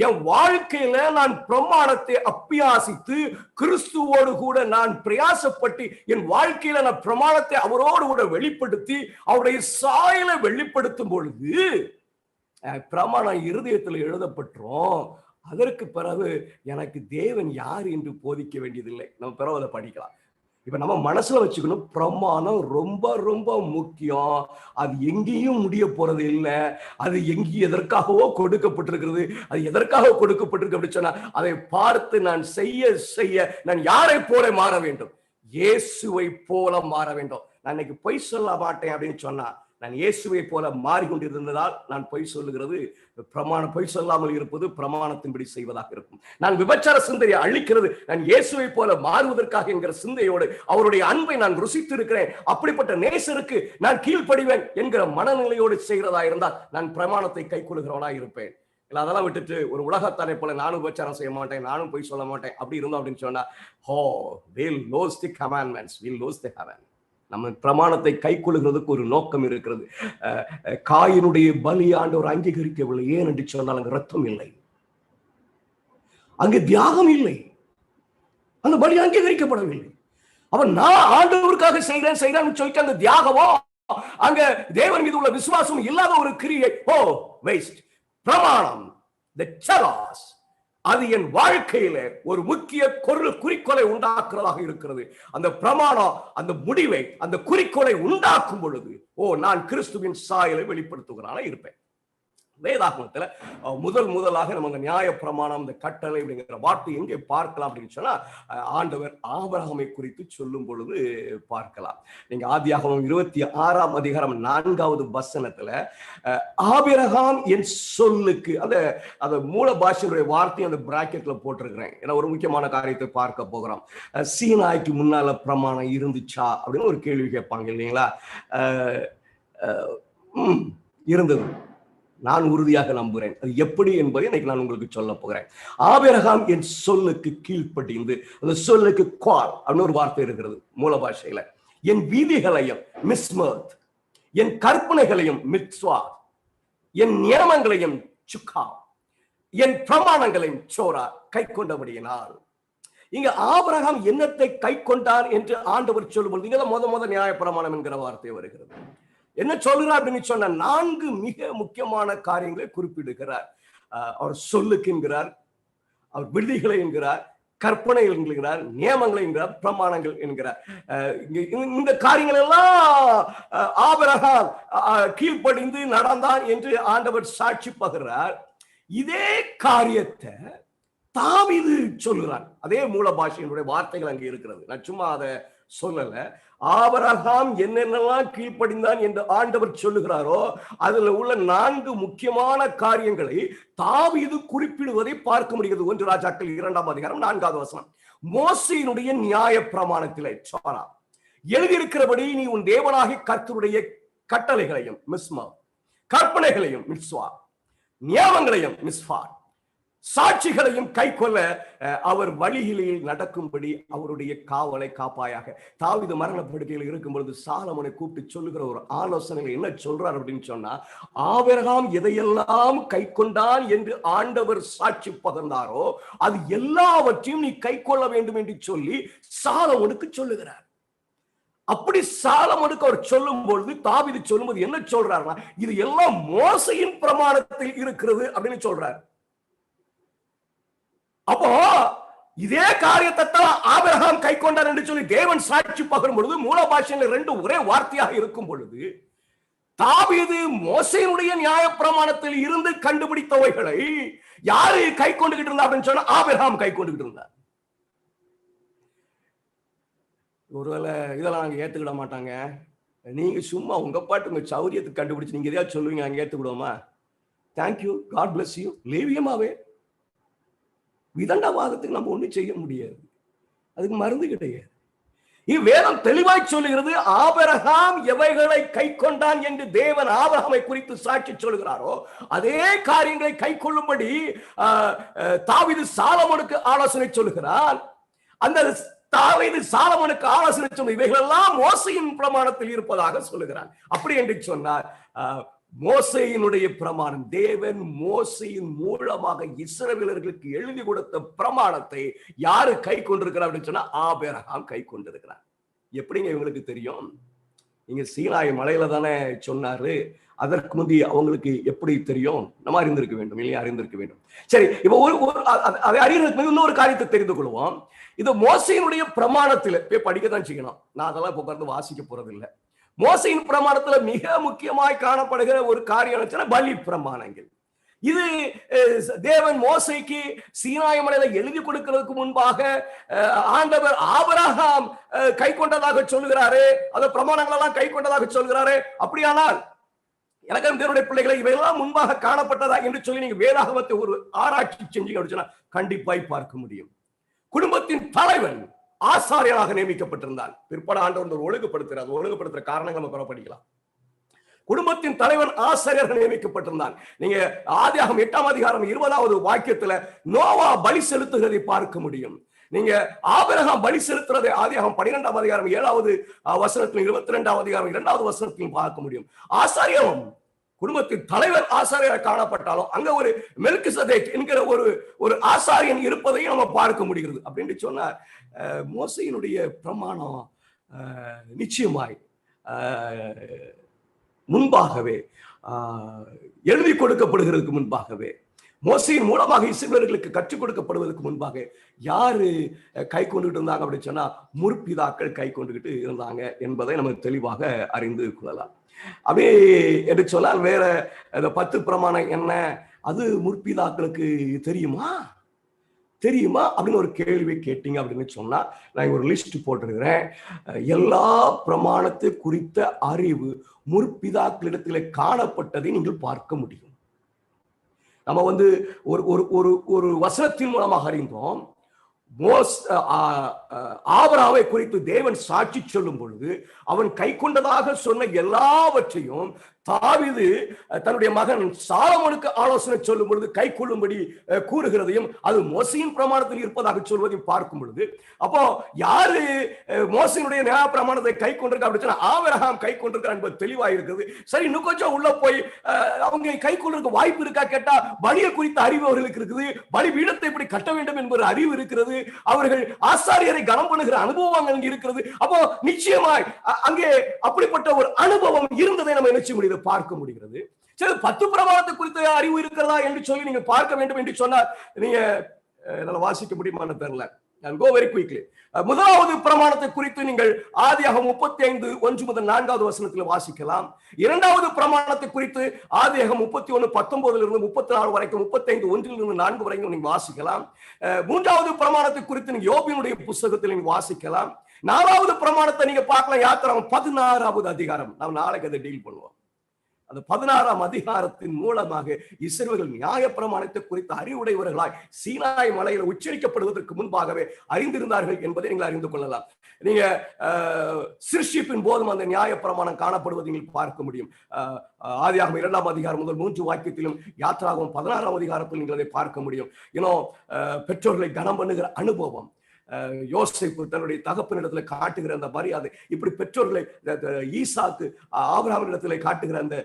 என் வாழ்க்கையில நான் பிரமாணத்தை அபியாசித்து கிறிஸ்துவோடு கூட நான் பிரயாசப்பட்டு என் வாழ்க்கையில நான் பிரமாணத்தை அவரோடு கூட வெளிப்படுத்தி அவருடைய சாயலை வெளிப்படுத்தும் பொழுது பிரமாணம் இருதயத்தில் எழுதப்பட்டோம். அதற்கு பிறகு எனக்கு தேவன் யார் என்று போதிக்க வேண்டியதில்லை. நம்ம பிறகு அதை படிக்கலாம். இப்ப நம்ம மனசுல வச்சுக்கணும், பிரமாணம் ரொம்ப ரொம்ப முக்கியம். அது எங்கேயும் முடிய போறது இல்லை. அது எங்கேயும் எதற்காகவோ கொடுக்கப்பட்டிருக்கிறது. அது எதற்காக கொடுக்கப்பட்டிருக்கு அப்படின்னு சொன்னா, அதை பார்த்து நான் செய்ய நான் யாரை போல மாற வேண்டும்? இயேசுவை போல மாற வேண்டும். நான் இன்னைக்கு பொய் சொல்ல மாட்டேன் அப்படின்னு சொன்னா, நான் இயேசுவை போல மாறிக்கொண்டிருந்ததால் நான் பொய் சொல்லுகிறது பொய் சொல்லாமல் இருப்பது பிரமாணத்தின்படி செய்வதாக இருக்கும். நான் விபச்சார சிந்தையை அழிக்கிறது நான் இயேசுவை போல மாறுவதற்காக என்கிற சிந்தையோடு அவருடைய அன்பை நான் ருசித்து இருக்கிறேன். அப்படிப்பட்ட நேசருக்கு நான் கீழ்ப்படிவேன் என்கிற மனநிலையோடு செய்கிறதா இருந்தால் நான் பிரமாணத்தை கை கொள்ளுகிறவனா இருப்பேன். இல்லை அதெல்லாம் விட்டுட்டு ஒரு உலகத்தாரை போல நானும் விபச்சாரம் செய்ய மாட்டேன், நானும் பொய் சொல்ல மாட்டேன் அப்படி இருந்தோம் அப்படின்னு சொன்னா, we'll lose the commandments, we'll lose the heaven. நம்ம பிரமாணத்தை கை கொள்ளுகிறதுக்கு ஒரு நோக்கம் இருக்கிறது. காயினுடைய பலி ஆண்டவர் அங்கீகரிக்கவில்லை. ஏன் என்று சொன்னால் அங்கு ரத்தம் இல்லை, அங்கு தியாகம் இல்லை, அந்த பலி அங்கீகரிக்கப்படவில்லை. அவன் நான் ஆண்டவருக்காக செய்கிறேன் சொல்லிட்டு அந்த தியாகமோ அங்க தேவன் மீது உள்ள விசுவாசம் இல்லாத ஒரு கிரியை, வேஸ்ட். பிரமாணம், the chalos, அது என் வாழ்க்கையில ஒரு முக்கிய குறிக்கோளை உண்டாக்குறதாக இருக்கிறது. அந்த பிரமாணம் அந்த முடிவை அந்த குறிக்கோளை உண்டாக்கும் பொழுது நான் கிறிஸ்துவின் சாயலை வெளிப்படுத்துகிறானா இருப்பேன். வேதாகமத்துல முதலாக நம்ம அந்த நியாய பிரமாணம், இந்த கட்டளை அப்படிங்கிற வார்த்தை எங்கே பார்க்கலாம் அப்படின்னு சொன்னா, ஆண்டவர் ஆபிரகாமை குறித்து சொல்லும் பொழுது பார்க்கலாம். நீங்க ஆதியாகமம் 26ஆம் அதிகாரம் 4வது வசனத்துல ஆபிரகாம் என் சொல்லுக்கு, அந்த மூல பாஷையுடைய வார்த்தையை அந்த பிராக்கெட்ல போட்டிருக்கிறேன். ஏன்னா ஒரு முக்கியமான காரியத்தை பார்க்க போகிறோம். சீனாய்க்கு முன்னால பிரமாணம் இருந்துச்சா அப்படின்னு ஒரு கேள்வி கேட்பாங்க இல்லைங்களா? இருந்தது. நான் உறுதியாக நம்புகிறேன். அது எப்படி என்பதை இன்னைக்கு நான் உங்களுக்கு சொல்ல போகிறேன். ஆபிரகாம் என் சொல்லுக்கு கீழ்ப்படிந்து, அந்த சொல்லுக்கு குவால் அப்படின்னு ஒரு வார்த்தை இருக்கிறது மூல பாஷையில. என் வீதிகளையும் மிஸ்மத், என் கற்பனைகளையும் மித்வா, என் நியமங்களையும் சுக்கா, என் பிரமாணங்களையும் சோரா கை கொண்டபடியினால். இங்க ஆபிரகாம் என்னத்தை கை கொண்டார் என்று ஆண்டவர் சொல்லும்போது இங்க முத நியாய பிரமாணம் என்கிற வார்த்தை வருகிறது. என்ன சொல்கிறார் அப்படின்னு சொன்ன 4 மிக முக்கியமான காரியங்களை குறிப்பிடுகிறார். அவர் சொல்லுக்கு என்கிறார், அவர் விடுதிகளை என்கிறார், கற்பனைகள் என்கிறார், நியமங்களை என்கிறார், பிரமாணங்கள் என்கிறார். இந்த காரியங்கள் எல்லாம் ஆபிரகாம் கீழ்ப்படிந்து நடந்தான் என்று ஆண்டவர் சாட்சி பகர்றார். இதே காரியத்தை தாவீது சொல்கிறான். அதே மூல பாஷையினுடைய வார்த்தைகள் அங்கே இருக்கிறது. நான் சும்மா அதை சொல்லல. ஆபிரகாம் என்னென்னலாம் கீழ்ப்படிந்தான் என்று ஆண்டவர் சொல்லுகிறாரோ அதுல உள்ள 4 முக்கியமான காரியங்களை தாவீது குறிப்பிடுவதை பார்க்க முடிகிறது. 1 ராஜாக்கள் 2ஆம் அதிகாரம் 4வது வசனம். மோசேயினுடைய நியாய பிரமாணத்திலே சோரா எழுதியிருக்கிறபடி நீ உன் தேவனாகிய கர்த்தருடைய கட்டளைகளையும் மிஸ்மா, கற்பனைகளையும் மிஸ்வா, நியமங்களையும் மிஸ்வா, சாட்சிகளையும் கை கொள்ள அவர் வழிகளில் நடக்கும்படி அவருடைய காவலை காப்பாயாக. தாவீது மரணப்படுக்கையில் இருக்கும் பொழுது சாலமோனை கூப்பிட்டு சொல்லுகிற ஒரு ஆலோசனைகள் என்ன சொல்றார் அப்படின்னு சொன்னா, ஆபிரகாம் எதையெல்லாம் கை கொண்டான் என்று ஆண்டவர் சாட்சி பகர்ந்தாரோ அது எல்லாவற்றையும் நீ கை கொள்ள வேண்டும் என்று சொல்லி சாலமோனுக்கு சொல்லுகிறார். அப்படி சாலமோனுக்கு அவர் சொல்லும் பொழுது தாவீது சொல்லும்போது என்ன சொல்றாருன்னா, இது எல்லாம் மோசையின் பிரமாணத்தில் இருக்கிறது அப்படின்னு சொல்றாரு. அப்போ இதே காரியத்தை தான் ஆபிரகாம் கை கொண்டார் என்று சொல்லி தேவன் சாட்சி பகரும் பொழுது மூல பாஷையில் 2 ஒரே வார்த்தையாக இருக்கும் பொழுது தாவீது மோசேயினுடைய நியாய பிரமாணத்தில் இருந்து கண்டுபிடித்தவைகளை யாரு கை கொண்டுகிட்டு இருந்தா அப்படின்னு சொன்னா ஆபிரகாம் கை கொண்டுகிட்டு இருந்தார். ஒருவேளை இதெல்லாம் நாங்க ஏத்துக்கிட மாட்டாங்க, நீங்க சும்மா உங்க பாட்டு உங்க சௌரியத்துக்கு கண்டுபிடிச்சு நீங்க எதையாவது சொல்லுவீங்க, நாங்க ஏத்துக்கிடுவோமா? Thank you, God bless you. லேவியமாவே விதண்டவாதத்துக்கு நம்ம ஒண்ணும் செய்ய முடியாது, அதுக்கு மருந்து கிடையாது. வேதம் தெளிவாய் சொல்லுகிறது, ஆபிரகாம் எவைகளை கை கொண்டான் என்று தேவன் ஆபிரகாமை குறித்து சாட்சி சொல்கிறாரோ அதே காரியங்களை கை கொள்ளும்படி தாவீது சாலமோனுக்கு ஆலோசனை சொல்லுகிறார். அந்த தாவீது சாலமோனுக்கு ஆலோசனை சொன்ன இவைகள் எல்லாம் மோசையின் பிரமாணத்தில் இருப்பதாக சொல்லுகிறார். அப்படி என்று சொன்னார், மோசேயினுடைய பிரமாணம், தேவன் மோசேயின் மூலமாக இஸ்ரவேலர்களுக்கு எழுதி கொடுத்த பிரமாணத்தை யாரு கை கொண்டிருக்கிறார் அப்படின்னு சொன்னா ஆபிரகாம் கை கொண்டிருக்கிறார். எப்படிங்க இவங்களுக்கு தெரியும்? நீங்க சீனாய் மலையில தானே சொன்னாரு, அதற்கு முந்தைய அவங்களுக்கு எப்படி தெரியும்? நம்ம அறிந்திருக்க வேண்டும் இல்லையா? அறிந்திருக்க வேண்டும். சரி, இப்ப அதை அறியறதுக்கு இன்னொரு காரியத்தை தெரிந்து கொள்வோம். இது மோசேயினுடைய பிரமாணத்துல போய் படிக்கத்தான் செய்யணும். நான் அதெல்லாம் இப்ப உட்கார்ந்து வாசிக்க போறது இல்லை. மோசையின் பிரமாணத்துல மிக முக்கியமாய் காணப்படுகிற ஒரு காரியம் பலி பிரமாணங்கள். இது தேவன் மோசைக்கு சீனாய் மலையில எழுதி கொடுக்கிறதுக்கு முன்பாக ஆண்டவர் ஆபிரகாம் கை கொண்டதாக சொல்லுகிறாரு, அந்த பிரமாணங்கள் எல்லாம் கை கொண்டதாக சொல்கிறாரு. அப்படியானால் எனக்கு தேவனுடைய பிள்ளைகளை இவையெல்லாம் முன்பாக காணப்பட்டதா என்று சொல்லி நீங்க வேதாகமத்தை ஒரு ஆராய்ச்சி செஞ்சீங்க அப்படின்னா கண்டிப்பாய் பார்க்க முடியும். குடும்பத்தின் தலைவன் ஆசாரியராக நியமிக்கப்பட்டிருந்தான். பிற்பட ஆண்டவர் ஒழுங்குபடுத்துகிறார். ஒழுங்குபடுத்துற காரணங்கள் நம்ம படிக்கலாம். குடும்பத்தின் தலைவன் ஆசாரியராக நியமிக்கப்பட்டிருந்தான். நீங்க ஆதியாகமம் 8ஆம் அதிகாரம் 20வது வாக்கியத்துல நோவா பலி செலுத்துகிறதை பார்க்க முடியும். நீங்க ஆபிரகாம் பலி செலுத்துறதை ஆதியாகமம் 12ஆம் அதிகாரம் 7வது வசனத்திலும் 22ஆம் அதிகாரம் 2வது வசனத்திலும் பார்க்க முடியும். ஆசாரியம் குடும்பத்தின் தலைவர் ஆசாரியராக காணப்பட்டாலும் அங்க ஒரு மெல்கிசதேக் என்கிற ஒரு ஆசாரியன் இருப்பதையும் நம்ம பார்க்க முடிகிறது. அப்படின்னு சொன்னார், மோசையினுடைய பிரமாணம் நிச்சயமாய் முன்பாகவே எழுதி கொடுக்கப்படுகிறதுக்கு முன்பாகவே, மோசையின் மூலமாக இஸ்ரவேலர்களுக்கு கற்றுக் கொடுக்கப்படுவதற்கு முன்பாக யாரு கை கொண்டுகிட்டு இருந்தாங்க அப்படின்னு சொன்னா முற்பிதாக்கள் கை கொண்டுகிட்டு இருந்தாங்க என்பதை நம்ம தெளிவாக அறிந்து கொள்ளலாம். அப்படியே என்று சொன்னால் வேற 10 பிரமாணம் என்ன, அது முற்பிதாக்களுக்கு தெரியுமா அப்படின்னு ஒரு கேள்வி கேட்டீங்க அப்படின்னு சொன்னா நான் ஒரு லிஸ்ட் போட்டிருக்கிறேன். எல்லா பிரமாணத்தை குறித்த அறிவு முற்பிதாக்களிடத்தில் காணப்பட்டதை நீங்கள் பார்க்க முடியும். நம்ம ஒரு வசனத்தின் மூலமாக அறிந்தோம். ஆபிரகாமை குறித்து தேவன் சாட்சி சொல்லும் பொழுது அவன் கை கொண்டதாக சொன்ன எல்லாவற்றையும் தாவீது தன்னுடைய மகன் சாலமோனுக்கு ஆலோசனை சொல்லும் பொழுது கை கொள்ளும்படி கூறுகிறதையும் அது மோசையின் பிரமாணத்தில் இருப்பதாக சொல்வதையும் பார்க்கும் பொழுது, அப்போ யாரு மோசையினுடைய நியாய பிரமாணத்தை கை கொண்டிருக்க அப்படின்னு சொன்னா ஆபிரகாம் கை கொண்டிருக்கார் என்பது தெளிவாக இருக்குது. சரி, இன்னும் கொஞ்சம் உள்ள போய் அவங்க கை கொண்டிருக்க வாய்ப்பு இருக்கா கேட்டா பலியை குறித்த அறிவு அவர்களுக்கு இருக்குது, பலி பீடத்தை எப்படி கட்ட வேண்டும் என்பது அறிவு இருக்கிறது, அவர்கள் ஆசாரியரை கனம் பண்ணுகிற அனுபவம் அங்கே இருக்கிறது. அப்போ நிச்சயமாய் அங்கே அப்படிப்பட்ட ஒரு அனுபவம் இருந்ததை நம்ம நினைச்சு முடியுது, பார்க்க முடிகிறது. சரி, 10 பிரமாணத்தை குறித்த அறிவு இருக்கிறதா என்று சொல்லி நீங்க பார்க்க வேண்டும் என்று சொன்னா நீங்க என்னால வாசிக்க முடியுமான்னு தெரியல. I'll go very quickly. முதலாவது பிரமாணத்தை குறித்து நீங்கள் ஆதியாகமம் 35:1 முதல் 4வது வசனத்தில் வாசிக்கலாம். இரண்டாவது பிரமாணத்தை குறித்து ஆதியாகமம் 31:19 34 வரைக்கும் 35:1 4 வரைக்கும் நீங்க வாசிக்கலாம். மூன்றாவது பிரமாணத்தை குறித்து நீங்க யோபினுடைய புத்தகத்தில் நீங்க வாசிக்கலாம். நாலாவது பிரமாணத்தை நீங்க பார்க்கலாம் யாத்திராகமம் 16வது அதிகாரம். நாம் நாளைக்கு அதை டீல் பண்ணுவோம். அந்த 16ஆம் அதிகாரத்தின் மூலமாக இஸ்ரவேல் நியாய பிரமாணத்தை குறித்த அறிவுடையவர்களாய் சீனாய் மலையில் உச்சரிக்கப்படுவதற்கு முன்பாகவே அறிந்திருந்தார்கள் என்பதை நீங்கள் அறிந்து கொள்ளலாம். நீங்க சிருஷ்டிப்பின் போதும் அந்த நியாய பிரமாணம் காணப்படுவதை நீங்கள் பார்க்க முடியும். ஆதியாகமம் 2ஆம் அதிகாரம் முதல் 3 வாக்கியத்திலும் யாத்திராகமம் 16ஆம் அதிகாரத்தில் நீங்கள் அதை பார்க்க முடியும். பெற்றோர்களை கனம் பண்ணுகிற அனுபவம், யோசேப்பு தன்னுடைய தகப்பனிடத்துல காட்டுகிற அந்த மரியாதை, இப்படி பெற்றோர்களை ஈசாக்கு ஆபிரகாமிடத்துல காட்டுகிற அந்த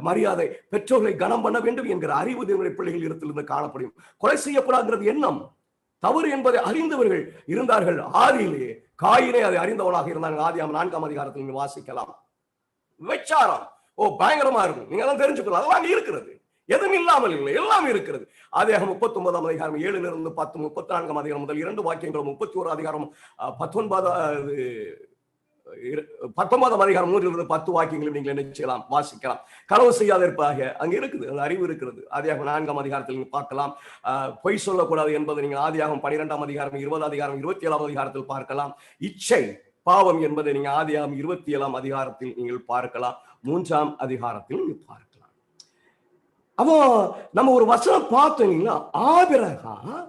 மரியாதை, பெற்றோர்களை கனம் பண்ண வேண்டும் என்கிற அறிவு தேவனுடைய பிள்ளைகள் இடத்திலிருந்து காணப்படும். கொலை செய்யப்படாங்கிறது எண்ணம் தவறு என்பதை அறிந்தவர்கள் இருந்தார்கள். ஆதியிலே காயினே அதை அறிந்தவனாக இருந்தாங்க. ஆதியாகமம் 4ஆம் அதிகாரத்தில் நீங்க வாசிக்கலாம். விபச்சாரம் பயங்கரமா இருக்கும், நீங்க எல்லாம் தெரிஞ்சுக்கலாம். அதெல்லாம் இருக்கிறது, எதுவும் இல்லாமல் இல்லை, எல்லாம் இருக்கிறது. ஆதியாகமம் 39ஆம் அதிகாரம் 7 10 34ஆம் அதிகாரம் முதல் 2 வாக்கியங்களும் 31 அதிகாரம் 19ஆம் அதிகாரம் 3 10 வாக்கியங்களும் நீங்கள் என்ன செய்யலாம், வாசிக்கலாம். களவு செய்யாத இருப்பாக அங்க இருக்குது, அந்த அறிவு இருக்கிறது. ஆதியாகமம் 4ஆம் அதிகாரத்தில் நீங்க பார்க்கலாம். பொய் சொல்லக்கூடாது என்பதை நீங்க ஆதியாகமம் 12ஆம் அதிகாரம் 20ஆம் அதிகாரம் 27ஆம் அதிகாரத்தில் பார்க்கலாம். இச்சை பாவம் என்பதை நீங்க ஆதியாகமம் 27ஆம் அதிகாரத்தில் நீங்கள் பார்க்கலாம். 3ஆம் அதிகாரத்தில் நீங்க பார்க்கலாம். அவன் நம்ம ஒரு வசனம் பார்த்தீங்கன்னா, ஆபிரகாம்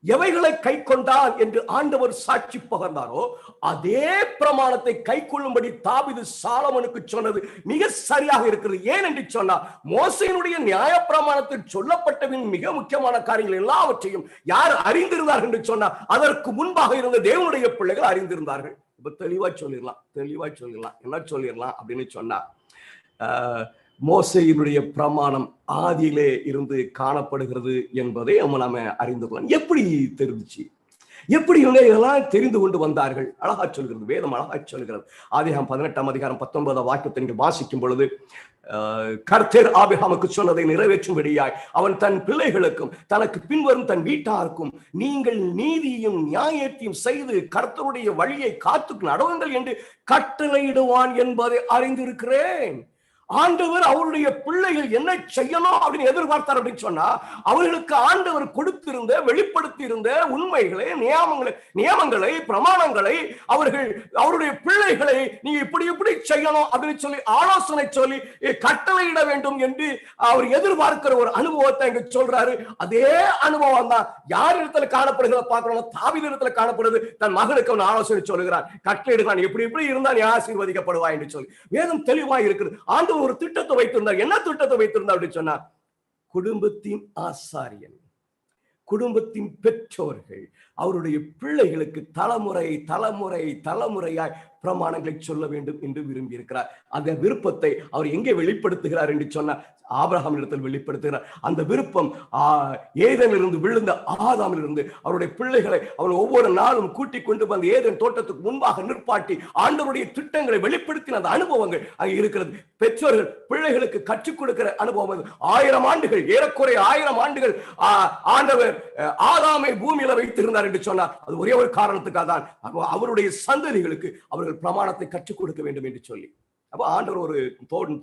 எவைகளை கை கொண்டான் என்று ஆண்டவர் சாட்சி பகர்ந்தாரோ அதே பிரமாணத்தை கை கொள்ளும்படி தாவீது சாலமோனுக்கு சொன்னது மிக சரியாக இருக்கிறது. ஏன் என்று சொன்னா, மோசேயினுடைய நியாய பிரமாணத்தில் சொல்லப்பட்டவின் மிக முக்கியமான காரியங்கள் எல்லாவற்றையும் யார் அறிந்திருந்தார்கள் என்று சொன்னா, அதற்கு முன்பாக இருந்த தேவனுடைய பிள்ளைகள் அறிந்திருந்தார்கள். இப்ப தெளிவா சொல்லிடலாம் என்ன சொல்லிடலாம் அப்படின்னு சொன்னா, மோசேயினுடைய பிரமாணம் ஆதியிலே இருந்து காணப்படுகிறது என்பதை நாம அறிந்து கொள்ளலாம். எப்படி தெரிஞ்சிச்சு, எப்படி இவங்க இதெல்லாம் தெரிந்து கொண்டு வந்தார்கள்? அழகா சொல்கிறது, வேதம் அழகா சொல்கிறது. ஆதியாகமம் 18ஆம் அதிகாரம் 19ஆம் வாக்கியத்தை நீங்கள் வாசிக்கும் பொழுது, கர்த்தர் ஆபிரகாமுக்கு சொன்னதை நிறைவேற்றும்படியாய் அவன் தன் பிள்ளைகளுக்கும் தனக்கு பின்வரும் தன் வீட்டாருக்கும் நீங்கள் நீதியும் நியாயத்தையும் செய்து கர்த்தருடைய வழியை காத்து நடவுங்கள் என்று கட்டளையிடுவான் என்பதை அறிந்திருக்கிறேன். ஆண்டவர் அவருடைய பிள்ளைகள் என்ன செய்யணும் அப்படின்னு எதிர்பார்த்தார் அப்படின்னு சொன்னா, அவர்களுக்கு ஆண்டவர் கொடுத்திருந்த வெளிப்படுத்தி இருந்த உண்மைகளை, நியமங்களை, பிரமாணங்களை அவர்கள் அவருடைய பிள்ளைகளை நீங்க இப்படி செய்யணும் அப்படின்னு சொல்லி ஆலோசனை சொல்லி கட்டளையிட வேண்டும் என்று அவர் எதிர்பார்க்கிற ஒரு அனுபவத்தை இங்க சொல்றாரு. அதே அனுபவம் தான் யார் இடத்துல காணப்படுகிறத பார்க்கணும், தாவீது இடத்துல காணப்படுது. தன் மகனுக்கு அவன் ஆலோசனை சொல்லுகிறான், கட்டளையிடுகிறான், இப்படி இருந்தா நீ ஆசீர்வதிக்கப்படுவாய் என்று சொல்லி. வேதம் தெளிவாய் இருக்குது. ஆண்டு ஒரு திட்டத்தை வைத்திருந்தார். என்ன திட்டத்தை வைத்திருந்தார் அப்படின்னு சொன்னா, குடும்பத்தின் ஆசாரியன், குடும்பத்தின் பெற்றோர்கள் அவருடைய பிள்ளைகளுக்கு தலைமுறையாய் பிரமாணங்களை சொல்ல வேண்டும் என்று விரும்பி இருக்கிறார். அந்த விருப்பத்தை அவர் எங்கே வெளிப்படுத்துகிறார் என்று சொன்னா, ஆபிரகாம் இடத்தில் வெளிப்படுத்துகிறார். அந்த விருப்பம் ஏதேனிலிருந்து விழுந்த ஆதாமிலிருந்து அவருடைய பிள்ளைகளை அவர் ஒவ்வொரு நாளும் கூட்டிக் கொண்டு வந்து ஏதேன் தோட்டத்துக்கு முன்பாக நிற்பாட்டி ஆண்டவருடைய திட்டங்களை வெளிப்படுத்தின அந்த அனுபவங்கள் அங்கே இருக்கிறது. பெற்றோர்கள் பிள்ளைகளுக்கு கற்றுக் கொடுக்கிற அனுபவம் 1000 ஆண்டுகள், ஏறக்குறைய 1000 ஆண்டுகள் ஆண்டவர் ஆதாமை பூமியில வைத்திருந்தார் என்று சொன்னார். அது ஒரே ஒரு காரணத்துக்காக தான், அவருடைய சந்ததிகளுக்கு அவர்கள் பிரமாணத்தை கற்றுக் கொடுக்க வேண்டும் என்று சொல்லி. அப்ப ஆண்டவர் ஒரு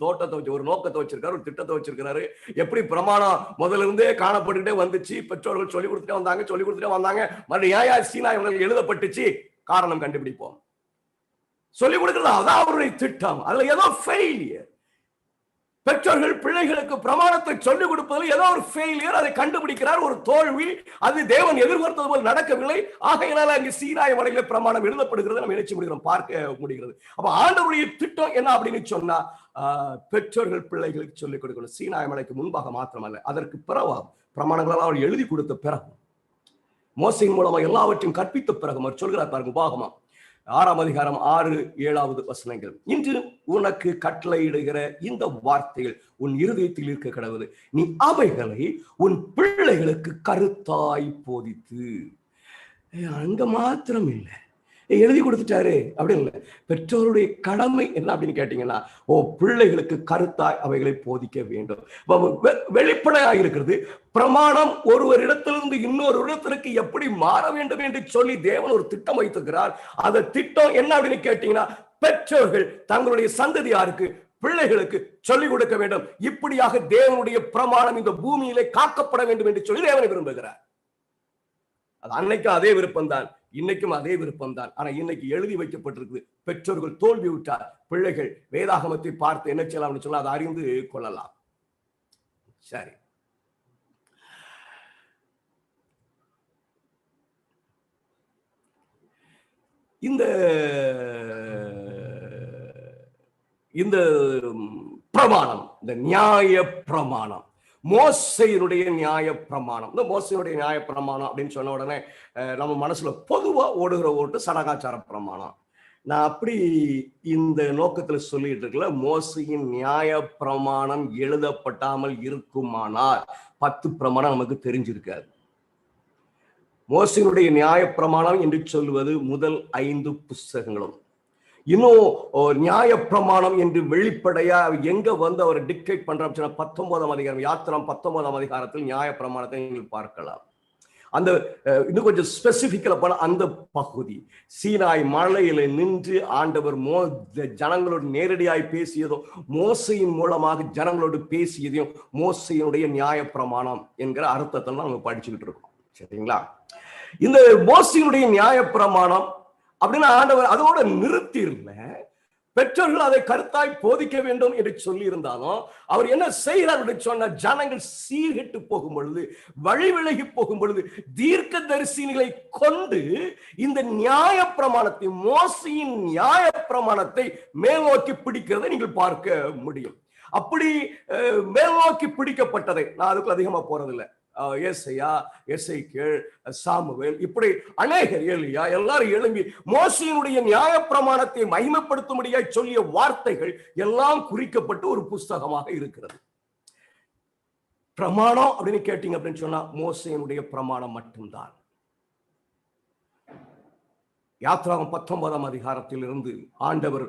தோட்டத்தை வச்சு ஒரு நோக்கத்தை வச்சிருக்காரு, ஒரு திட்டத்தை வச்சிருக்கிறாரு. எப்படி பிரமாணம் முதல்ல இருந்தே காணப்பட்டுட்டே வந்துச்சு, பெற்றோர்கள் சொல்லி கொடுத்துட்டே வந்தாங்க. மறுபடியும் சீனா இவங்களுக்கு எழுதப்பட்டுச்சு, காரணம் கண்டுபிடிப்போம். சொல்லிக் கொடுக்கிறது அதான் அவருடைய திட்டம். அதுல ஏதோ ஃபெயிலியர், பெற்றோர்கள் பிள்ளைகளுக்கு பிரமாணத்தை சொல்லிக் கொடுப்பதில் ஏதோ ஒரு ஃபெயிலியர், அதை கண்டுபிடிக்கிறார், ஒரு தோல்வி. அது தேவன் எதிர்பார்த்தது போல் நடக்கவில்லை. ஆகையினால அங்கு சீனாய் மலையில பிரமாணம் எழுதப்படுகிறது, நம்ம நினைச்சு முடிகிறோம், பார்க்க முடிகிறது. அப்ப ஆண்டவருடைய திட்டம் என்ன அப்படின்னு சொன்னா, பெற்றோர்கள் பிள்ளைகளுக்கு சொல்லிக் கொடுக்கணும். சீனாய் மலைக்கு முன்பாக மாத்திரமல்ல, அதற்கு பிறகு பிரமாணங்களால் அவர் எழுதி கொடுத்த பிறகு, மோசையின் மூலமா எல்லாவற்றையும் கற்பித்த பிறகு அவர் சொல்கிறார் பாருங்க, உபாகமம் 6ஆம் அதிகாரம் 6-7 வசனங்கள். இன்று உனக்கு கட்டளையிடுகிற இந்த வார்த்தைகள் உன் இருதயத்தில் இருக்க கடவுது, நீ அவைகளை உன் பிள்ளைகளுக்கு கருத்தாய் போதித்து. அங்க மாத்திரம் இல்லை, எழுதி கொடுத்துட்டாரு அப்படி இல்லை. பெற்றோருடைய கடமை என்ன அப்படின்னு கேட்டீங்கன்னா, பிள்ளைகளுக்கு கருத்தாய் அவைகளை போதிக்க வேண்டும். வெளிப்படையாக இருக்கிறது. பிரமாணம் ஒருவரிடத்திலிருந்து இன்னொரு இடத்திற்கு எப்படி மாற வேண்டும் என்று சொல்லி தேவன் ஒரு திட்டம் வைத்திருக்கிறார். அந்த திட்டம் என்ன அப்படின்னு கேட்டீங்கன்னா, பெற்றோர்கள் தங்களுடைய சந்ததியாருக்கு பிள்ளைகளுக்கு சொல்லிக் கொடுக்க வேண்டும். இப்படியாக தேவனுடைய பிரமாணம் இந்த பூமியிலே காக்கப்பட வேண்டும் என்று சொல்லி தேவனை விரும்புகிறார். அது அன்னைக்கும் அதே விருப்பம் தான், இன்னைக்கும் அதே விருப்பம் தான். ஆனா இன்னைக்கு எழுதி வைக்கப்பட்டிருக்கு, பெற்றோர்கள் தோல்வி விட்டார், பிள்ளைகள் வேதாகமத்தை பார்த்து என்ன செய்யலாம்னு சொல்ல அதை அறிந்து கொள்ளலாம். சரி, இந்த இந்த பிரமாணம், இந்த நியாய பிரமாணம், மோசையினுடைய நியாய பிரமாணம். இந்த மோசையினுடைய நியாய பிரமாணம் அப்படின்னு சொன்ன உடனே நம்ம மனசுல பொதுவா ஓடுகிற ஓட்டு சடங்காச்சார பிரமாணம். நான் அப்படி இந்த நோக்கத்துல சொல்லிட்டு இருக்கல. மோசையின் நியாய பிரமாணம் எழுதப்பட்டாமல் இருக்குமானால் 10 பிரமாணம் நமக்கு தெரிஞ்சிருக்காது. மோசையினுடைய நியாய பிரமாணம் என்று சொல்வது முதல் 5 புஸ்தகங்களும். இன்னும் நியாய பிரமாணம் என்று வெளிப்படையா எங்க வந்து அவர் டிக்டேட் பண்ற 19ஆம் அதிகாரம், யாத்திரம் 19ஆம் அதிகாரத்தில் நியாய பிரமாணத்தை நீங்கள் பார்க்கலாம். அந்த இன்னும் கொஞ்சம் ஸ்பெசிபிக்கல போன அந்த பகுதி, சீனாய் மலையில நின்று ஆண்டவர் ஜனங்களோடு நேரடியாய் பேசியதும், மோசையின் மூலமாக ஜனங்களோடு பேசியதையும் மோசையினுடைய நியாய பிரமாணம் என்கிற அர்த்தத்தை நம்ம படிச்சுக்கிட்டு இருக்கோம். சரிங்களா? இந்த மோசையினுடைய நியாய பிரமாணம் அப்படின்னு ஆண்டவர் அதோட நிறுத்தியிருந்த, பெற்றோர்கள் அதை கருத்தாய் போதிக்க வேண்டும் என்று சொல்லி இருந்தாலும் அவர் என்ன செய்கிறார் என்று சொன்ன, ஜனங்கள் சீர்கெட்டு போகும் பொழுது, வழி விலகி போகும் பொழுது தீர்க்க தரிசனிகளை கொண்டு இந்த நியாய பிரமாணத்தை, மோசையின் நியாய பிரமாணத்தை மேல் நோக்கி பிடிக்கிறதை நீங்கள் பார்க்க முடியும். அப்படி மேல் நோக்கி பிடிக்கப்பட்டதை நான் அதுக்குள்ள அதிகமா போறதில்லை. ஏசையா, எசேக்கியேல், சாமுவேல், இப்படி அநேகர், எலியா, எல்லாரும் எழும்பி மோசையினுடைய நியாய பிரமாணத்தை மகிமைப்படுத்தும்படியாய் சொல்லிய வார்த்தைகள் எல்லாம் குறிக்கப்பட்டு ஒரு புஸ்தகமாக இருக்கிறது. பிரமாணம் அப்படின்னு கேட்டீங்க அப்படின்னு சொன்னா மோசையினுடைய பிரமாணம் மட்டும்தான். யாத்திராகம் 19ஆம் அதிகாரத்தில் இருந்து ஆண்டவர்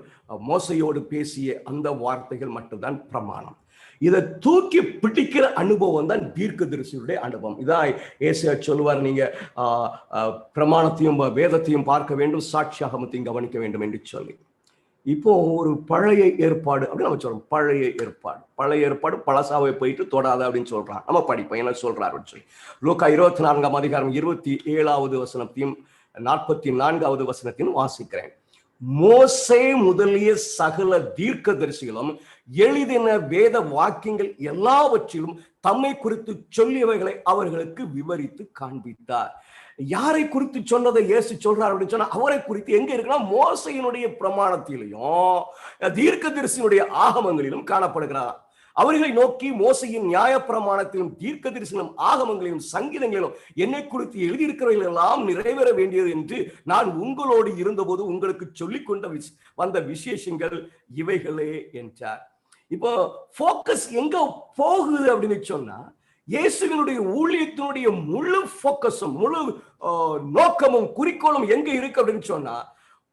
மோசையோடு பேசிய அந்த வார்த்தைகள் மட்டும்தான் பிரமாணம். இதை தூக்கி பிடிக்கிற அனுபவம் தான் தீர்க்கதரிசியுடைய அனுபவம். இதான் ஏசாயா சொல்லுவார், நீங்க பிரமாணத்தையும் வேதத்தையும் பார்க்க வேண்டும், சாட்சியாகமத்தையும் கவனிக்க வேண்டும் என்று சொல்லி. இப்போ ஒரு பழைய ஏற்பாடு அப்படின்னு நம்ம சொல்றோம். பழைய ஏற்பாடு பழசாவை போயிட்டு தொடாத அப்படின்னு சொல்றான். நம்ம படிப்போம் என்ன சொல்றாரு அப்படின்னு சொல்லி. லூக்கா 24ஆம் அதிகாரம் 27வது வசனத்தையும் 44வது வசனத்தையும் வாசிக்கிறேன். மோசே முதலிய சகல தீர்க்கதரிசிகளும் எழுதின வேத வாக்கியங்கள் எல்லாவற்றிலும் தம்மை குறித்து சொல்லியவைகளை அவர்களுக்கு விவரித்து காண்பித்தார். யாரை குறித்து சொன்னதை இயேசு சொல்றார் அப்படின்னு சொன்னா, அவரை குறித்து எங்க இருக்குன்னா மோசையினுடைய பிரமாணத்திலையும் தீர்க்கதரிசியினுடைய ஆகமங்களிலும் காணப்படுகிறார். அவர்களை நோக்கி மோசையின் நியாய பிரமாணத்திலும் தீர்க்கதரிசனம் ஆகமங்களிலும் சங்கீதங்களிலும் என்னை குறித்து எழுதியிருக்கிறவர்கள் எல்லாம் நிறைவேற வேண்டியது என்று நான் உங்களோடு இருந்தபோது உங்களுக்கு சொல்லிக் கொண்ட வந்த விசேஷங்கள் இவைகளே என்றார். இப்போ போக்கஸ் எங்க போகுது அப்படின்னு சொன்னா, இயேசுவினுடைய ஊழியத்தினுடைய முழு போக்கஸும் முழு நோக்கமும் குறிக்கோளும் எங்க இருக்கு அப்படின்னு சொன்னா,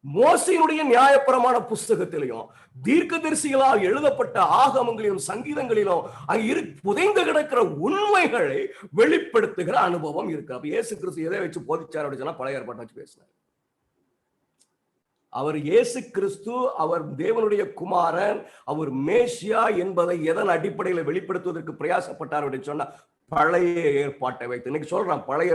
மோசையினுடைய நியாயப்பிரமாண புஸ்தகத்திலையும் தீர்க்கதரிசிகளால் எழுதப்பட்ட ஆகமங்களிலும் சங்கீதங்களிலும் அங்கு புதைந்து கிடக்கிற உண்மைகளை வெளிப்படுத்துகிற அனுபவம் இருக்கு. அப்ப இயேசு கிறிஸ்து எதை வச்சு போதிச்சார் அப்படின்னு சொன்னா, பழைய ஏற்பாட்டை வச்சு பேசினார். அவர் இயேசு கிறிஸ்து, அவர் தேவனுடைய குமாரன், அவர் மேசியா என்பதை எதன் அடிப்படையில் வெளிப்படுத்துவதற்கு பிரயாசப்பட்டார் அப்படின்னு சொன்னா, பழைய ஏற்பாட்டை வைத்து. இன்னைக்கு சொல்றான் பழைய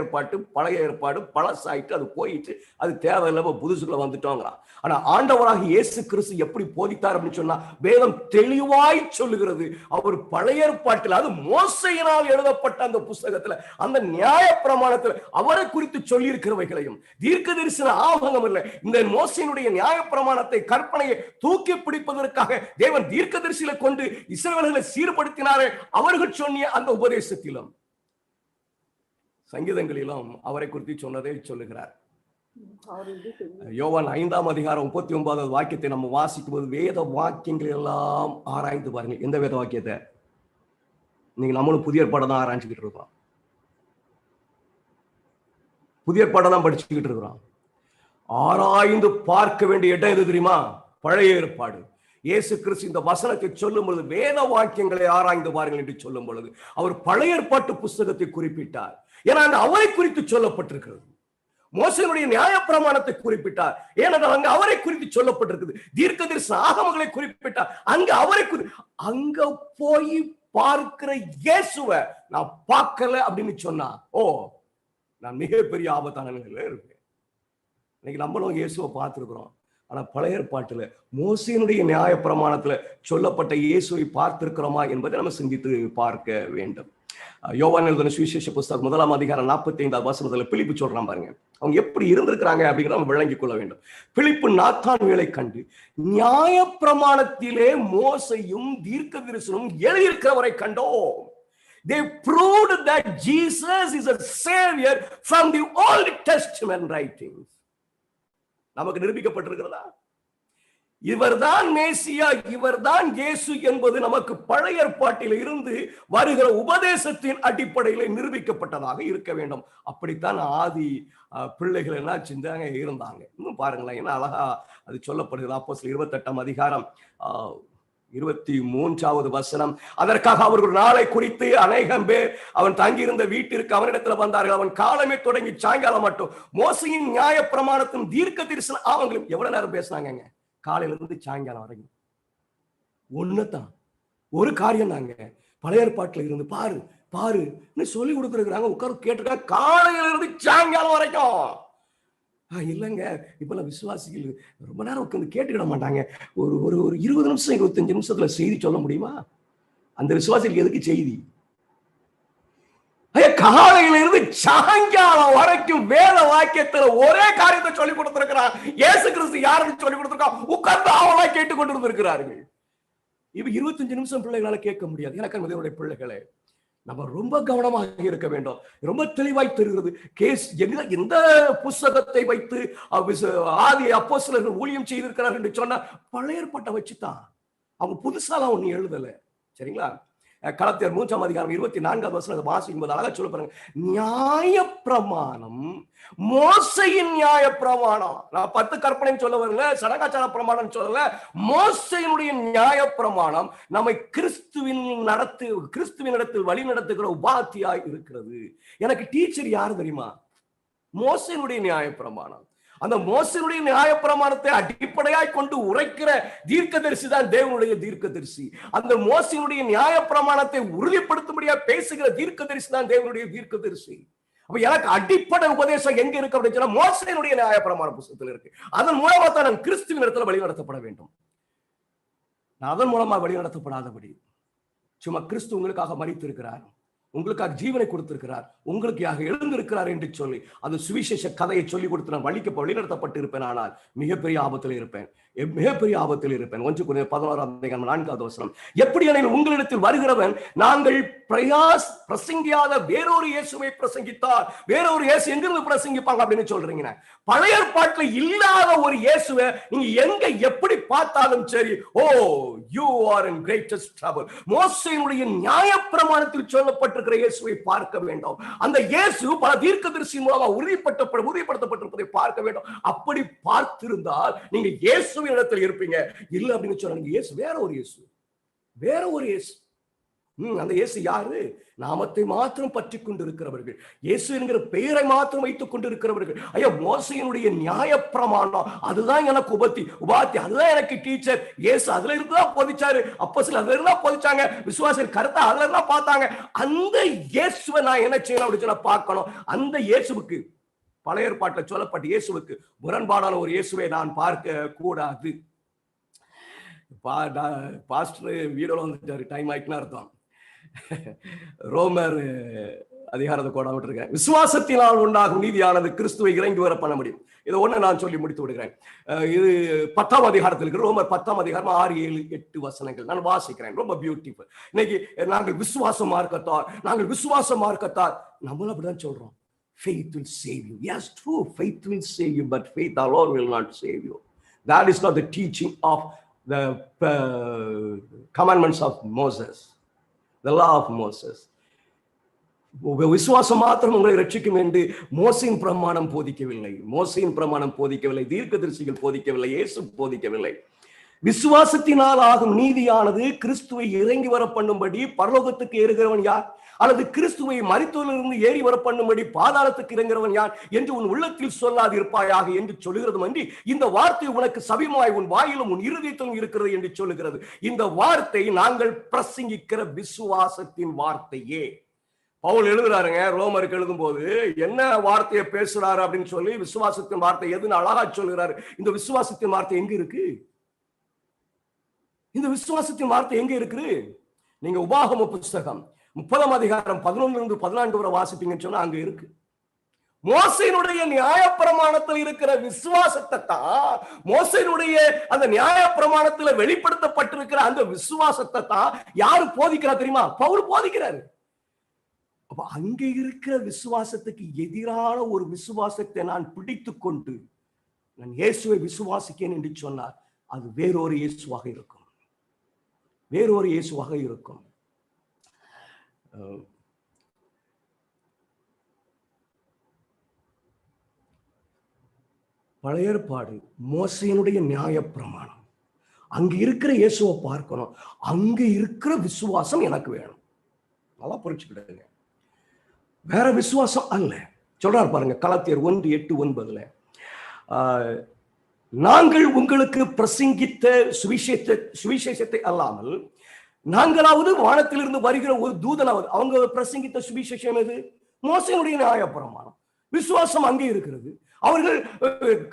ஏற்பாடு பழசாயிட்டு, அது போயிட்டு, அது தேவையில்லாம புதுசுக்குள்ள வந்துட்டோங்கிறான். ஆனா ஆண்டவராக இயேசு கிறிஸ்து எப்படி போதித்தார் அப்படின்னு சொன்னா, வேதம் தெளிவாய் சொல்லுகிறது. அவர் பழைய ஏற்பாட்டில், அது மோசையினால் எழுதப்பட்ட அந்த புஸ்தகத்துல, அந்த நியாய பிரமாணத்தில் அவரை குறித்து சொல்லி இருக்கிறவைகளையும், தீர்க்க தரிசன ஆவகம் இல்லை, இந்த மோசையினுடைய நியாய பிரமாணத்தை, கற்பனையை தூக்கி பிடிப்பதற்காக தேவன் தீர்க்க தரிசிகளை கொண்டு இஸ்ரவேலர்களை சீர்படுத்தினாரே, அவர்கள் சொன்னிய அந்த உபதேசத்திலும் சங்கீதங்களிலும் அவரை குறித்து சொன்னதை சொல்லுகிறார். யோவான் 5ஆம் அதிகாரம் 39வது வாக்கியத்தை நம்ம வாசிக்கும் போது, வேத வாக்கியங்கள் எல்லாம் ஆராய்ந்து பாருங்க. எந்த வேத வாக்கியத்தை? நீங்க நம்மளும் புதிய ஏற்பாடை தான் ஆராய்ச்சிக்கிட்டு இருக்கோம், புதிய ஏற்பாடை தான் படிச்சுக்கிட்டு இருக்கிறோம். ஆராய்ந்து பார்க்க வேண்டிய இடம் எது தெரியுமா? பழைய ஏற்பாடு. இயேசு கிறிஸ்து இந்த வசனத்தை சொல்லும் பொழுது, வேத வாக்கியங்களை ஆராய்ந்து பாருங்கள் என்று சொல்லும் பொழுது, அவர் பழைய ஏற்பாட்டு புஸ்தகத்தை குறிப்பிட்டார். ஏன்னா அங்க அவரை குறித்து சொல்லப்பட்டிருக்கிறது. மோசேயுடைய நியாய பிரமாணத்தை குறிப்பிட்டார், ஏனென்றால் அங்க அவரை குறித்து சொல்லப்பட்டிருக்குது. தீர்க்க தரிசன ஆகமங்களை குறிப்பிட்டார், அங்க அவரை அங்க போய் பார்க்கிற இயேசுவை நான் பார்க்கல அப்படின்னு சொன்னா, ஓ, நான் மிகப்பெரிய ஆபத்தான நிலையில இருப்பேன். இன்னைக்கு நம்மளும் இயேசுவை பார்த்திருக்கிறோம். ஆனா பழைய ஏற்பாட்டுல மோசேயினுடைய நியாய பிரமாணத்துல சொல்லப்பட்ட இயேசுவை பார்த்திருக்கிறோமா என்பதை நம்ம சிந்தித்து பார்க்க வேண்டும். யோவான் எழுதின சுவிசேஷ புஸ்தகம் 1ஆம் அதிகாரம் 45வது வசனத்துல பிலிப்பு சொல்றான் பாருங்க, அவங்க எப்படி இருந்திருக்கிறாங்க அப்படிங்கிறத நம்ம விளங்கிக் கொள்ள வேண்டும். பிலிப்பு நாத்தான்வேலை கண்டு, நியாய பிரமாணத்திலே மோசையும் தீர்க்க தரிசனமும் எழுதியிருக்கிறவரை கண்டோம். They proved that Jesus is a savior from the Old Testament writings. நமக்கு நிரூபிக்கப்பட்டிருக்கிறதா? இவர்தான் மேசியா, இவர்தான் இயேசு என்பது நமக்கு பழைய ஏற்பாட்டில் இருந்து வருகிற உபதேசத்தின் அடிப்படையில் நிரூபிக்கப்பட்டதாக இருக்க வேண்டும். அப்படித்தான் ஆதி பிள்ளைகள் என்ன செஞ்சாங்க, இருந்தாங்க. இன்னும் பாருங்களேன், என்ன அழகா அது சொல்லப்படுகிறது. அப்போஸ்தலர் 28ஆம் அதிகாரம் 23வது வசனம். அதற்காக அவர்கள் நாளை குறித்து அநேகம் பேர் அவன் தங்கியிருந்த வீட்டிற்கு அவனிடத்துல வந்தார்கள். அவன் காலமே தொடங்கி சாயங்காலம் மட்டும் மோசையின் நியாய பிரமாணத்தின் தீர்க்க தரிசன ஆவங்களும். எவ்வளவு நேரம் பேசினாங்க? காலையில இருந்து சாயங்காலம் வரைக்கும். ஒண்ணுதான், ஒரு காரியம் தாங்க. பழைய ஏற்பாட்டுல இருந்து பாரு பாரு சொல்லி கொடுத்துருக்காங்க, உட்கார்ந்து கேட்டிருக்காங்க காலையில இருந்து சாயங்காலம் வரைக்கும். இல்லைங்க, இப்பெல்லாம் விசுவாசிகள் ரொம்ப நேரம் உட்காந்து கேட்டுக்கிட மாட்டாங்க. ஒரு ஒரு 20 நிமிஷம் 25 நிமிஷத்துல செய்தி சொல்ல முடியுமா? அந்த விசுவாசிகளுக்கு எதுக்கு செய்தி? காலையில இருந்து சாயங்காலம் வரைக்கும் வேத வாக்கியத்துல ஒரே காரியத்தை சொல்லி கொடுத்திருக்கிறார். இயேசு கிறிஸ்து யாருக்கு சொல்லி கொடுத்திருக்கா? உட்கார்ந்து அவளா கேட்டுக் கொண்டிருக்கிறார்கள். இப்ப 25 நிமிஷம் பிள்ளைகளால கேட்க முடியாது. எனக்கு என்னுடைய பிள்ளைகளே, நம்ம ரொம்ப கவனமாக இருக்க வேண்டும். ரொம்ப தெளிவாய் தெரிகிறது. எந்த புஸ்தகத்தை வைத்து ஆதி அப்போஸ்தலர்கள் ஊழியம் செய்திருக்கிறார்கள் என்று சொன்னா பழைய ஏற்பாட்டை வச்சுதான். அவங்க புதுசாலாம் ஒண்ணு எழுதல. சரிங்களா? கலாத்தியர் 3ஆம் அதிகாரம் 24வது வசனத்தை வாசிக்கும் போது அழகா சொல்ல பாருங்க, நியாய பிரமாணம், மோசையின் நியாய பிரமாணம். நான் 10 கற்பனைன்னு சொல்ல வரல, சடங்காச்சார பிரமாணம் சொல்லல. மோசையினுடைய நியாய பிரமாணம் நம்மை கிறிஸ்துவினிடத்தில் வழி நடத்துகிற உபாத்தியாய் இருக்கிறது. எனக்கு டீச்சர் யாரு தெரியுமா? மோசையினுடைய நியாய பிரமாணம். அந்த மோசையினுடைய நியாய பிரமாணத்தை அடிப்படையாய் கொண்டு உரைக்கிற தீர்க்கதரிசி தான் தேவனுடைய தீர்க்கதரிசி. அந்த மோசையினுடைய நியாய பிரமாணத்தை உறுதிப்படுத்தும்படியா பேசுகிற தீர்க்கதரிசி தான் தேவனுடைய தீர்க்கதரிசி. அப்ப எனக்கு அடிப்படை உபதேசம் எங்க இருக்கு அப்படின்னு சொன்னா மோசையினுடைய நியாய பிரமாண புத்தகத்தில் இருக்கு. அதன் மூலமா தான் நான் கிறிஸ்துவின் இடத்துல வழி நடத்தப்பட வேண்டும். நான் அதன் மூலமா வழி நடத்தப்படாதபடி சும்மா கிறிஸ்து உங்களுக்காக மரித்து இருக்கிறார், உங்களுக்காக ஜீவனை கொடுத்திருக்கிறார், உங்களுக்காக எழுந்திருக்கிறார் என்று சொல்லி அந்த சுவிசேஷ கதையை சொல்லிக் கொடுத்து நான் வழிநடத்தப்பட்டு இருப்பேன். ஆனால் மிகப்பெரிய ஆபத்தில் இருப்பேன், மிகப்பெரிய ஆபத்தில் இருப்பேன். 1 கொரிந்தியர் 11:4வது வசனம். எப்படி எனில் உங்களிடத்தில் வருகிறவன் நாங்கள் பிரசங்கியாத வேறொரு இயேசுவை பிரசங்கித்தார். வேறொரு இயேசு எங்கிருந்து பிரசங்கிப்பாங்க அப்படின்னு சொல்றீங்க? பழைய ஏற்பாட்டுல இல்லாத ஒரு இயேசுவை நீங்க எங்க எப்படி பார்த்தாலும் சரி, oh, you are in greatest trouble. மோசேயினுடைய நியாயப்பிரமாணத்தில் சொல்லப்பட்டிருக்கிற இயேசுவை பார்க்க வேண்டும். அந்த இயேசு பல தீர்க்கதரிசி மூலமா உறுதிப்படுத்தப்பட்டிருப்பதை பார்க்க வேண்டும். அப்படி பார்த்திருந்தால் நீங்க இயேசுவின் இடத்தில் இருப்பீங்க. இல்ல அப்படின்னு சொன்னா இயேசு வேற ஒரு இயேசு, வேற ஒரு இயேசு. அந்த இயேசு யாரு? நாமத்தை மாத்திரம் பற்றி கொண்டிருக்கிறவர்கள், இயேசு என்கிற பெயரை மாத்திரம் வைத்துக் கொண்டிருக்கிறவர்கள். ஐயா, மோசையினுடைய நியாயப்பிரமாணம் அதுதான் எனக்கு உபாத்தி, அதுதான் எனக்கு டீச்சர். இயேசு அதுல இருந்துதான் போதிச்சாரு, அப்போஸ்தலர் அதுல இருந்தா போதிச்சாங்க, விசுவாசிகள் கருத்தை அதுல இருந்தா பார்த்தாங்க. அந்த இயேசுவை நான் என்ன செய்யணும் அப்படின்னு சொன்னா பார்க்கணும். அந்த இயேசுவுக்கு, பழைய ஏற்பாட்டில் சொல்லப்பட்ட இயேசுவுக்கு முரண்பாடான ஒரு இயேசுவை நான் பார்க்க கூடாது. பாஸ்டர் வீடியோல வந்துட்டாரு, டைம் ஆயிட்டுன்னு அர்த்தம். ரோமர் அதிகாரத்தை கூட விட்டுருக்கேன். விசுவாசத்தினால் உண்டாகும் நீதியானது கிறிஸ்துவை இறங்கி வர பண்ண முடியும். இதை ஒண்ணு நான் சொல்லி முடித்து விடுகிறேன். இது 10ஆம் அதிகாரத்தில் இருக்கிற ரோமர் 10ஆம் அதிகாரம் 6, 7, 8 வசனங்கள் நான் வாசிக்கிறேன். ரொம்ப பியூட்டிஃபுல். இன்னைக்கு நாங்கள் விசுவாச மார்க்கத்தார், நாங்கள் விசுவாச மார்க்கத்தார், நம்மளும் அப்படிதான் சொல்றோம். Faith will save you. Yes, true. Faith will save you, but faith alone will not save you. That is not the teaching of the commandments of Moses, the law of Moses. விசுவாசம் மாத்திரம் உங்களை ரட்சிக்கும் என்று மோசையின் பிரமாணம் போதிக்கவில்லை, மோசையின் பிரமாணம் போதிக்கவில்லை, தீர்க்கதரிசிகள் போதிக்கவில்லை, இயேசு போதிக்கவில்லை. விசுவாசத்தினால் ஆகும் நீதியானது கிறிஸ்துவை இறங்கி வர பண்ணும்படி பரலோகத்துக்கு ஏறுகிறவன் யார், அல்லது கிறிஸ்துவை மரித்தோரிலிருந்து ஏறி வர பண்ணும்படி பாதாளத்துக்கு இறங்குறவன் யார் என்று உன் உள்ளத்தில் சொல்லாதிருப்பாயாக என்று சொல்லுகிறது அன்றி இந்த வார்த்தை உனக்கு சபிமாய் உன் வாயிலும் உன் இருதயத்திலும் இருக்கிறது என்று சொல்லுகிறது. இந்த வார்த்தை நாங்கள் பிரசங்கிக்கிற விசுவாசத்தின் வார்த்தையே. பவுல் எழுதுறாருங்க, ரோமருக்கு எழுதும் போது என்ன வார்த்தையை பேசுறாரு அப்படின்னு சொல்லி விசுவாசத்தின் வார்த்தை எதுன்னு அழகா சொல்லுறாரு. இந்த விசுவாசத்தின் வார்த்தை எங்க இருக்கு? இந்த விசுவாசத்தின் வார்த்தை எங்க இருக்கு? நீங்க உபாகம புஸ்தகம் 30ஆம் அதிகாரம் 11 to 14 வரை வாசிப்பீங்கன்னு சொன்னா அங்க இருக்கு. மோசையினுடைய நியாயப்பிரமாணத்தில் இருக்கிற விசுவாசத்தை தான், மோசையினுடைய அந்த நியாயப்பிரமாணத்துல வெளிப்படுத்தப்பட்டிருக்கிற அந்த விசுவாசத்தை தான் யாரு போதிக்கிறா தெரியுமா? பவுல் போதிக்கிறாரு. அப்ப அங்க இருக்கிற விசுவாசத்துக்கு எதிரான ஒரு விசுவாசத்தை நான் பிடித்து கொண்டு நான் இயேசுவை விசுவாசிக்கேன் என்று சொன்னார், அது வேறொரு இயேசுவாக இருக்கும், வேறொரு இயேசுவாக இருக்கும். பழைய ஏற்பாடு மோசையினுடைய நியாயப்பிரமாணம், அங்க இருக்கிற இயேசுவை பார்க்கணும், அங்க இருக்கிற விசுவாசம் எனக்கு வேணும். நல்லா புரிச்சுக்கிடுங்க, வேற விசுவாசம் அல்ல. சொல்றாரு பாருங்க, கலாத்தியர் 1:8-9 நாங்கள் உங்களுக்கு பிரசங்கித்த சுவிசேஷத்தை அல்லாமல் நாங்களாவது வானத்திலிருந்து வருகிற ஒரு தூதனாவது, அவங்க பிரசங்கித்த சுவிசேஷம் எது? மோசையினுடைய நியாயப்பிரமாணம். விசுவாசம் அங்கே இருக்கிறது. அவர்கள்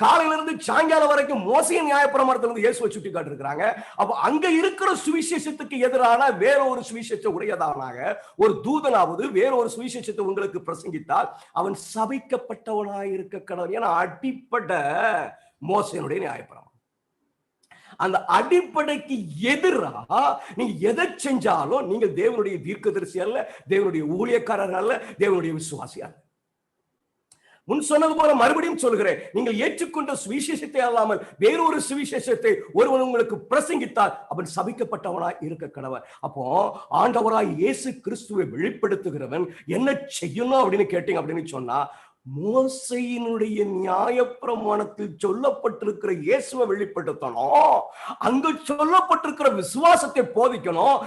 காலையிலிருந்து சாயங்காலம் வரைக்கும் மோசையின் நியாயப்பிரமாணத்திலிருந்து இயேசுவை சுட்டி காட்டிருக்கிறாங்க. அப்ப அங்க இருக்கிற சுவிசேஷத்துக்கு எதிரான வேற ஒரு சுவிசேஷ உடையதானாக ஒரு தூதனாவது வேற ஒரு சுவிசேஷத்தை உங்களுக்கு பிரசங்கித்தால் அவன் சபிக்கப்பட்டவனாய் இருக்க கடவுள். ஏன்னா அடிப்படை மோசையினுடைய நியாயப்பிரமாணம். அந்த அடிப்படைக்கு எதிராக நீங்க எதை செஞ்சாலும் நீங்கள் தேவனுடைய தீர்க்கதரிசி அல்ல, தேவனுடைய ஊழியக்காரர் அல்ல, தேவனுடைய விசுவாசி அல்ல. முன் சொன்னது போல மறுபடியும் சொல்கிறேன், நீங்கள் ஏற்றுக்கொண்ட சுவிசேஷத்தை அல்லாமல் வேறொரு சுவிசேஷத்தை ஒருவன் உங்களுக்கு பிரசங்கித்தால் அவன் சபிக்கப்பட்டவனாய் இருக்க கடவன். அப்போ ஆண்டவராய் இயேசு கிறிஸ்துவை வெளிப்படுத்துகிறவன் என்ன செய்யணும் அப்படின்னு கேட்டீங்க அப்படின்னு சொன்னா, மோசையினுடைய நியாயப்பிரமாணத்தில் சொல்லப்பட்டிருக்கிற இயேசுவை வெளிப்படுத்தணும், அங்கு சொல்லப்பட்டிருக்கிற விசுவாசத்தை போதிக்கணும்.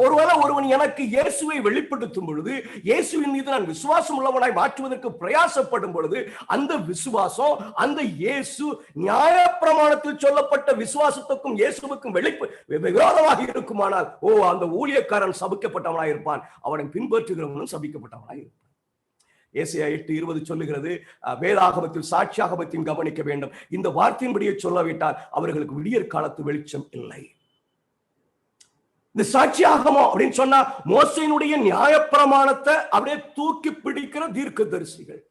ஒருவேளை ஒருவன் எனக்கு இயேசுவை வெளிப்படுத்தும் பொழுது, இயேசுவின் மீது நான் விசுவாசம் உள்ளவனாய் மாற்றுவதற்கு பிரயாசப்படும் பொழுது, அந்த விசுவாசம் அந்த இயேசு நியாயப்பிரமாணத்தில் சொல்லப்பட்ட விசுவாசத்துக்கும் இயேசுவுக்கும் விரோதமாக இருக்குமானால், அந்த ஊழியக்காரன் சபிக்கப்பட்டவனாய் இருப்பான், அவனை பின்பற்றுகிறவனும் சபிக்கப்பட்டவனாய் இருப்பான். ஏசாயா 8:20 சொல்லுகிறது, வேதாகமத்தில் சாட்சியாகமத்தையும் கவனிக்க வேண்டும், இந்த வார்த்தையின்படியே சொல்லாவிட்டால் அவர்களுக்கு விடியற் காலத்து வெளிச்சம் இல்லை. இந்த சாட்சியாகமம் அப்படின்னு சொன்னா மோசையினுடைய நியாயப்பிரமாணத்தை அப்படியே தூக்கி பிடிக்கிற தீர்க்கதரிசிகள்.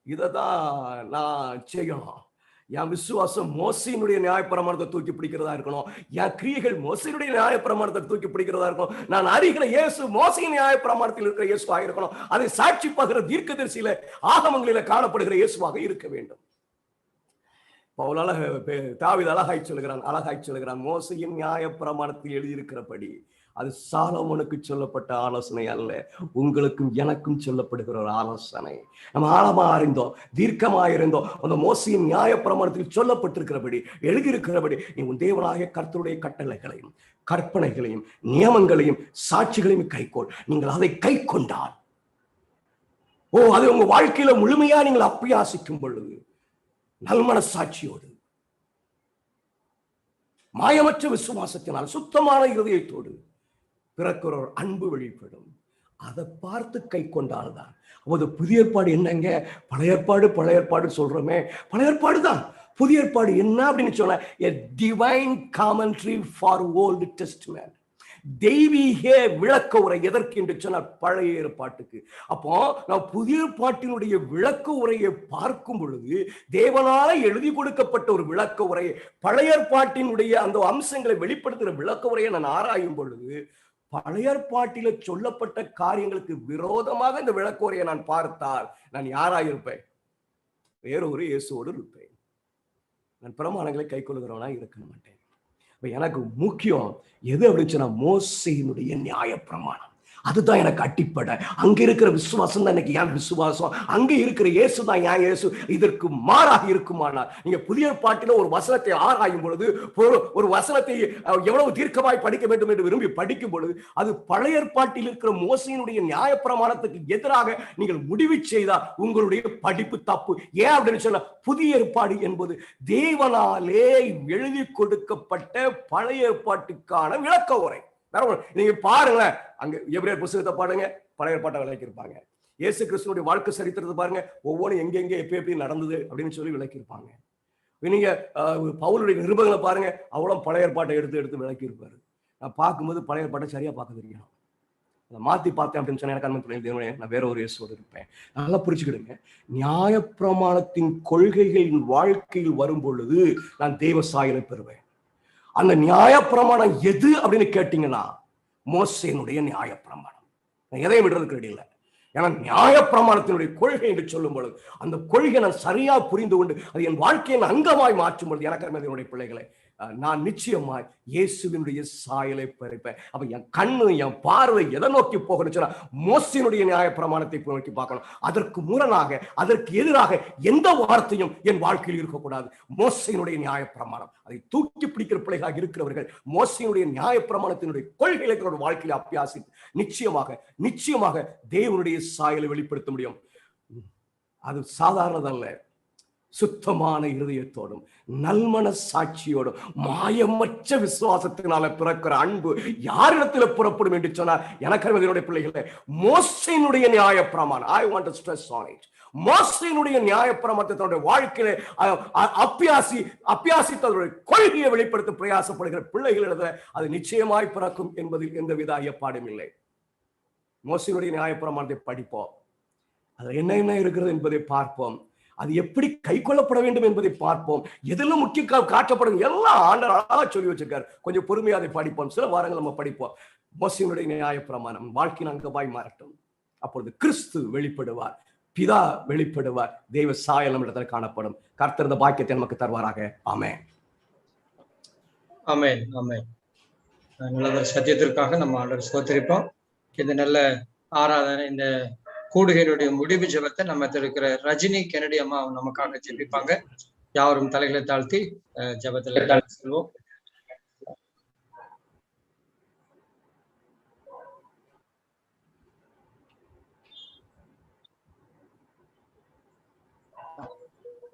இததான் நான் செய்யணும். என் விசுவாசம் மோசையினுடைய நியாயப்பிரமாணத்தை தூக்கி பிடிக்கிறதா இருக்கணும், என் கிரியைகள் மோசையினுடைய நியாயப்பிரமாணத்தை தூக்கி பிடிக்கிறதா இருக்கணும், நான் அறிகிற இயேசு மோசையின் நியாயப்பிரமாணத்தில் இருக்கிற இயேசுவாக இருக்கணும், அதை சாட்சி பகிர தீர்க்கதரிசியில ஆகமங்களில காணப்படுகிற இயேசுவாக இருக்க வேண்டும். தாவீது அழகாய் சொல்லுகிறான், மோசையின் நியாயப்பிரமாணத்தில் எழுதியிருக்கிறபடி அது சாலமோனுக்கு சொல்லப்பட்ட ஆலோசனை அல்ல, உங்களுக்கும் எனக்கும் சொல்லப்படுகிற ஒரு ஆலோசனை. நம்ம ஆழமா அறிந்தோம், தீர்க்கமா இருந்தோம். அந்த மோசையின் நியாயப்பிரமாணத்தில் சொல்லப்பட்டிருக்கிறபடி, எழுதியிருக்கிறபடி, நீ உன் தேவனாகிய கர்த்தருடைய கட்டளைகளையும் கற்பனைகளையும் நியமங்களையும் சாட்சிகளையும் கைக்கொள். நீங்கள் அதை கை கொண்டால், அது உங்க வாழ்க்கையில முழுமையா நீங்கள் அப்பியாசிக்கும் பொழுது, நல்மன சாட்சியோடு, மாயமற்ற விசுவாசத்தினால், சுத்தமான இருதயத்தோடு பிறக்கிற ஒரு அன்பு வெளிப்படும். அதை பார்த்து கை கொண்டால்தான். அப்போது புதிய ஏற்பாடு என்னங்க? பழைய ஏற்பாடு சொல்றோமே, பழைய ஏற்பாடு தான். புதிய ஏற்பாடு என்ன அப்படின்னு சொன்னா, a divine commentary for Old Testament. தெய்வீக விளக்க உரை. எதற்கு என்று சொன்னால், பழைய ஏற்பாட்டுக்கு. அப்போ நான் புதிய ஏற்பாட்டினுடைய விளக்க உரையை பார்க்கும் பொழுது, தேவனால எழுதி கொடுக்கப்பட்ட ஒரு விளக்க உரையை, பழைய ஏற்பாட்டினுடைய அந்த அம்சங்களை வெளிப்படுத்துகிற விளக்க உரையை நான் ஆராயும் பொழுது, பழைய ஏற்பாட்டில சொல்லப்பட்ட காரியங்களுக்கு விரோதமாக இந்த விளக்க உரையை நான் பார்த்தால், நான் யாராயிருப்பேன்? வேறொரு இயேசுவோடு இருப்பேன். நான் பிரமாணங்களை கை கொள்ளுகிறவனா இருக்க மாட்டேன். எனக்கு முக்கியம் எது அப்படின்னு சொன்னா, மோசேயினுடைய நியாய பிரமாணம். அதுதான் எனக்கு அடிப்படை. அங்க இருக்கிற விசுவாசம் தான் எனக்கு ஏன் விசுவாசம், அங்க இருக்கிற இயேசு தான் ஏன் இயேசு. இதற்கு மாறாக இருக்குமானால், நீங்க புதிய பாட்டில ஒரு வசனத்தை ஆராயும் பொழுது, ஒரு வசனத்தை எவ்வளவு தீர்க்கமாய் படிக்க வேண்டும் என்று விரும்பி படிக்கும் பொழுது, அது பழைய ஏற்பாட்டில் இருக்கிற மோசையினுடைய நியாயப்பிரமாணத்துக்கு எதிராக நீங்கள் முடிவு செய்தால் உங்களுடைய படிப்பு தப்பு. ஏன் அப்படின்னு சொன்னா, புதிய ஏற்பாடு என்பது தேவனாலே எழுதி கொடுக்கப்பட்ட பழைய ஏற்பாட்டுக்கான விளக்க உரை. நீங்க பாருங்களேன், அங்க எபிரேயர் புத்தகத்தை பாருங்க, பழைய ஏற்பாட்டை விளக்கி இருப்பாங்க. இயேசு கிறிஸ்துவோட வாழ்க்கை சரித்திரத்தை பாருங்க, ஒவ்வொன்றும் எங்க எப்படி நடந்தது அப்படின்னு சொல்லி விளக்கி இருப்பாங்க. நீங்க பவுலுடைய நிருபங்களை பாருங்க, அவ்வளவு பழைய ஏற்பாட்டை எடுத்து விளக்கி இருப்பாரு. நான் பார்க்கும்போது பழைய ஏற்பாட்டை சரியா பார்க்க தெரியணும். அதை மாத்தி பார்த்தேன் அப்படின்னு சொன்னா, எனக்கு நான் வேற ஒரு இயேசுவோடு இருப்பேன். நல்லா புரிச்சுக்கிடுங்க. நியாயப்பிரமாணத்தின் கொள்கைகளின் வாழ்க்கையில் வரும் பொழுது நான் தெய்வ சாயலை பெறுவேன். அந்த நியாயப்பிரமாணம் எது அப்படின்னு கேட்டீங்கன்னா, மோசேயினுடைய நியாயப்பிரமாணம். நான் எதையும் விடுறதுக்கு ரெடி இல்லை. ஏன்னா நியாயப்பிரமாணத்தினுடைய கொள்கை என்று சொல்லும் பொழுது, அந்த கொள்கை நான் சரியா புரிந்து கொண்டு அது என் வாழ்க்கையின் அங்கமாய் மாற்றும் பொழுது, எனக்கு என்னுடைய பிள்ளைகளை நான் நிச்சயமாய் இயேசுவினுடைய சாயலை பறிப்பேன். அப்ப என் கண்ணு, என் பார்வை எதை நோக்கி போகணும் சொன்னா, மோசேயினுடைய நியாயப்பிரமாணத்தை நோக்கி பார்க்கணும். அதற்கு முரணாக, அதற்கு எதிராக எந்த வார்த்தையும் என் வாழ்க்கையில் இருக்கக்கூடாது. மோசேயினுடைய நியாயப்பிரமாணம், அதை தூக்கி பிடிக்கிற பிள்ளைகளாக இருக்கிறவர்கள் மோசேயினுடைய நியாயப்பிரமாணத்தினுடைய கொள்கைகளை தன்னுடைய வாழ்க்கையில் அபியாசி நிச்சயமாக தேவனுடைய சாயலை வெளிப்படுத்த முடியும். அது சாதாரணதல்ல. சுத்தமான இருதயத்தோடும் நல்மன சாட்சியோடும் மாயமற்ற விசுவாசத்தினால பிறக்கிற அன்பு யாரிடத்துல புறப்படும் என்று சொன்னார். எனக்கு பிள்ளைகளை, மோசேயினுடைய நியாயப்பிரமாணம், I want to stress on it. மோசேயினுடைய நியாயப்பிரமாணத்தை தன்னுடைய வாழ்க்கையில அபியாசித்தவருடைய கொள்கையை வெளிப்படுத்த பிரயாசப்படுகிற பிள்ளைகளிடத்துல அது நிச்சயமாய் பிறக்கும் என்பதில் எந்தவித ஐயப்பாடும் இல்லை. மோசேயினுடைய நியாயப்பிரமாணத்தை படிப்போம், அது என்ன இருக்கிறது என்பதை பார்ப்போம், அது எப்படி கை கொள்ளப்பட வேண்டும் என்பதை பார்ப்போம், எதெல்லாம் முக்கிய காட்டப்படும் எல்லாம் ஆண்டவராக சொல்லி வச்சிருக்காரு. கொஞ்சம் பொறுமையாக அதை படிப்போம். சில வாரங்கள் நம்ம படிப்போம். மோசேயினுடைய நியாயப்பிரமாணம் வாழ்க்கையின் அங்கமாய் மாறட்டும். அப்பொழுது கிறிஸ்து வெளிப்படுவார், பிதா வெளிப்படுவார், தெய்வ சாயல் நம்மிடத்தில் காணப்படும். கர்த்தர் இந்த பாக்கியத்தை நமக்கு தருவாராக. ஆமென். ஆமென். ஆமென். நல்ல சத்தியத்திற்காக நம்ம ஆண்டவர் ஸ்தோத்திரிப்போம். இந்த நல்ல ஆராதனை, இந்த கூடுகையினுடைய முடிவு ஜெபத்தை நம்ம இருக்கிற ரஜினி கெனடி அம்மா நமக்காக ஜெபிப்பாங்க. யாவரும் தலைகளை தாழ்த்தி ஜெபத்துல செல்வோம்.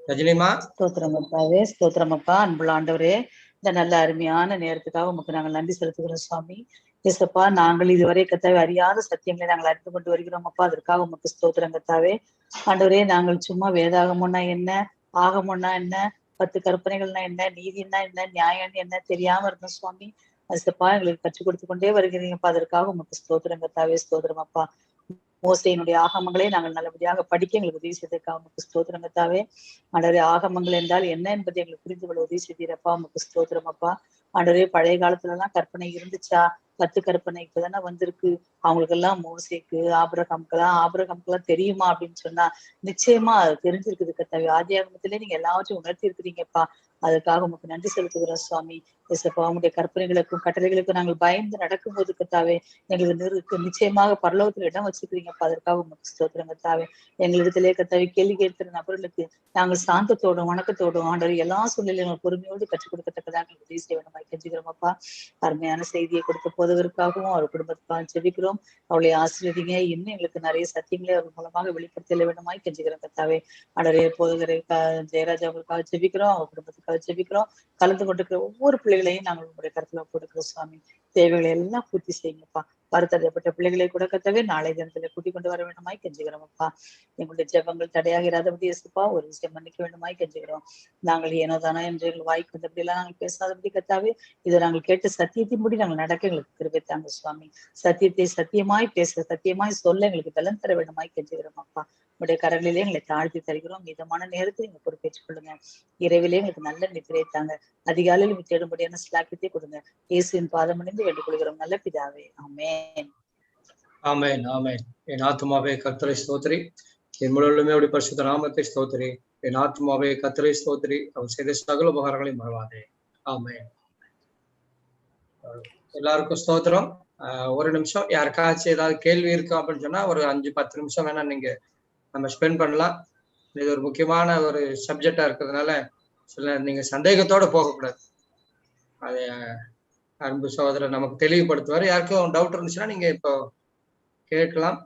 ரஜினிமா. ஸ்தோத்திரம் அப்பாவே, ஸ்தோத்திரம் அப்பா. அன்புள்ள ஆண்டவரே, இந்த நல்ல அருமையான நேரத்துக்காக உமக்கு நாங்கள் நன்றி செலுத்துகிறோம் சுவாமி. ஏசப்பா, நாங்கள் இதுவரை கத்தாவே அறியாத சத்தியங்களை நாங்கள் அறிந்து கொண்டு வருகிறோம் அப்பா. அதற்காக உமக்கு ஸ்தோத்திரம் கத்தாவே. ஆண்டவரே, நாங்கள் சும்மா வேதாகமம்னா என்ன, ஆகமம்னா என்ன, 10 கற்பனைகள்னா என்ன, நீதினா என்ன, நியாயம் என்ன தெரியாம இருந்தோம் சுவாமி. ஏசப்பா, எங்களுக்கு கற்றுக் கொடுத்து கொண்டே வருகிறீங்கப்பா. அதற்காக உமக்கு ஸ்தோத்திரம் கத்தாவே, ஸ்தோத்திரம் அப்பா. மோசேயினுடைய ஆகமங்களை நாங்கள் நல்லபடியாக படிக்க எங்களுக்கு உதவி செய்ததற்காக உமக்கு ஸ்தோத்திரம் கத்தாவே. ஆண்டவரே, ஆகமங்கள் என்றால் என்ன என்பதை எங்களுக்கு புரிந்து கொள்ள உதவி செய்தீரப்பா. உமக்கு ஸ்தோத்திரம் அப்பா. ஆண்டவரே, பழைய காலத்துல எல்லாம் கற்பனை இருந்துச்சா? 10 கற்பனை இப்பதானே வந்திருக்கு. அவங்களுக்கு எல்லாம் மோசேக்கு ஆபிரகாமுக்கெல்லாம் தெரியுமா அப்படின்னு சொன்னா நிச்சயமா அது தெரிஞ்சிருக்குது கர்த்தாவே. ஆதியாகமத்திலே நீங்க எல்லாவற்றையும் உணர்த்தி இருக்கிறீங்கப்பா. அதுக்காக உமக்கு நன்றி செலுத்துகிறோம் சுவாமி. இயேசப்பா உங்களுடைய கற்பனைகளுக்கும் கட்டளைகளுக்கும் நாங்கள் பயந்து நடக்கும்போது கர்த்தாவே எங்களுக்கு நிச்சயமாக பரலோகத்துல இடம் வச்சிருக்கிறீங்கப்பா. அதற்காக உமக்கு ஸ்தோத்திரம் கர்த்தாவே. எங்களிடத்திலே கர்த்தாவே கேள்வி கேட்கிற நபர்களுக்கு நாங்கள் சாந்தத்தோடும் வணக்கத்தோடும் ஆண்டவர் எல்லா சூழ்நிலையும் பொறுமையோடு கற்றுக் கொடுக்கத்தக்கதாக எங்களுக்கு உதவி செய்ய வேண்டுமாய் கெஞ்சுகிறோமப்பா. அருமையான செய்தியை கொடுக்க போதவருக்காகவும் அவர் குடும்பத்துக்காக ஜெபிக்கிறோம். அவளை ஆசீர்வதிங்க. இன்னும் எங்களுக்கு நிறைய சத்தியங்களை அவர் மூலமாக வெளிப்படுத்த வேண்டுமாய் கெஞ்சுகிறோம் கர்த்தாவே. அடரே போதகரை ஜெயராஜ் அவர்களுக்காக ஜெபிக்கிறோம். அவர் குடும்பத்துக்காக ஜெபிக்கிறோம். கலந்து கொண்டிருக்கிற ஒவ்வொரு பிள்ளைகளையும் நாங்கள் உங்களுடைய கருத்துல போட்டுக்கிறோம் சுவாமி. தேவைகளை எல்லாம் பூர்த்தி செய்யுங்கப்பா. வருத்தப்பட்ட பிள்ளைகளை கூட கர்த்தாவே நாளை தினத்துல கூட்டிக் கொண்டு வர வேண்டுமாய் கெஞ்சுகிறோம்ப்பா. எங்களுடைய ஜெபங்கள் தடையாகிறாதபடி இயேசுப்பா ஒரு விஷயம் மன்னிக்க வேண்டுமாய் கெஞ்சுகிறோம். நாங்கள் ஏனோதானோ என்று எங்கள் வாய்க்கு வந்தபடி எல்லாம் நாங்கள் பேசாதபடி கர்த்தாவே இதை நாங்கள் கேட்டு சத்தியத்தின்படி நாங்கள் நடக்க எங்களுக்கு கிருபை தாங்க சுவாமி. சத்தியத்தை சத்தியமாய் பேச சத்தியமாய் சொல்ல எங்களுக்கு பலன் தர வேண்டுமாய் கெஞ்சுகிறோம் அப்பா. உங்களுடைய கரங்களிலே எங்களை தாழ்த்தி தருகிறோம். மிதமான நேரத்தை நீங்க பொறுப்பேற்றுக் கொள்ளுங்க. இரவிலே எங்களுக்கு நல்ல நித்திரை தாங்க. அதிகாலையில் தேடும்படியான ஸ்லாக்கியத்தை கொடுங்க. இயேசுவின் பாதம் அணிந்து வேண்டிக் கொள்கிறோம் நல்ல பிதாவே. ஆமென். ஆமென் ஆமென். என் ஆத்துமாவே கர்த்தரை ஸ்தோத்திரி, என் முழுவதுமே அவருடைய பரிசுத்த நாமத்தை ஸ்தோத்திரி. என் ஆத்துமாவே கர்த்தரை ஸ்தோத்திரி, அவர் செய்த சகல உபகாரங்களையும் மறவாதே. ஆமென். எல்லாருக்கும் ஸ்தோத்திரம். ஒரு நிமிஷம் யாருக்காச்சும் ஏதாவது கேள்வி இருக்கு அப்படின்னு சொன்னா ஒரு 5-10 நிமிஷம் வேணா நீங்க நம்ம ஸ்பெண்ட் பண்ணலாம். இது ஒரு முக்கியமான ஒரு சப்ஜெக்டா இருக்கிறதுனால சில நீங்க சந்தேகத்தோட போகக்கூடாது. அது அன்பு சகோதரர் நமக்கு தெளிவுபடுத்துவார். யாருக்கும் டவுட் இருந்துச்சுன்னா நீங்க இப்போ கேட்கலாம்.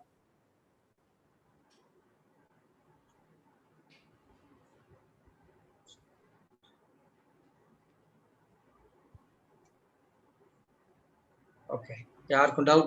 ஓகே, யாருக்கும் டவுட்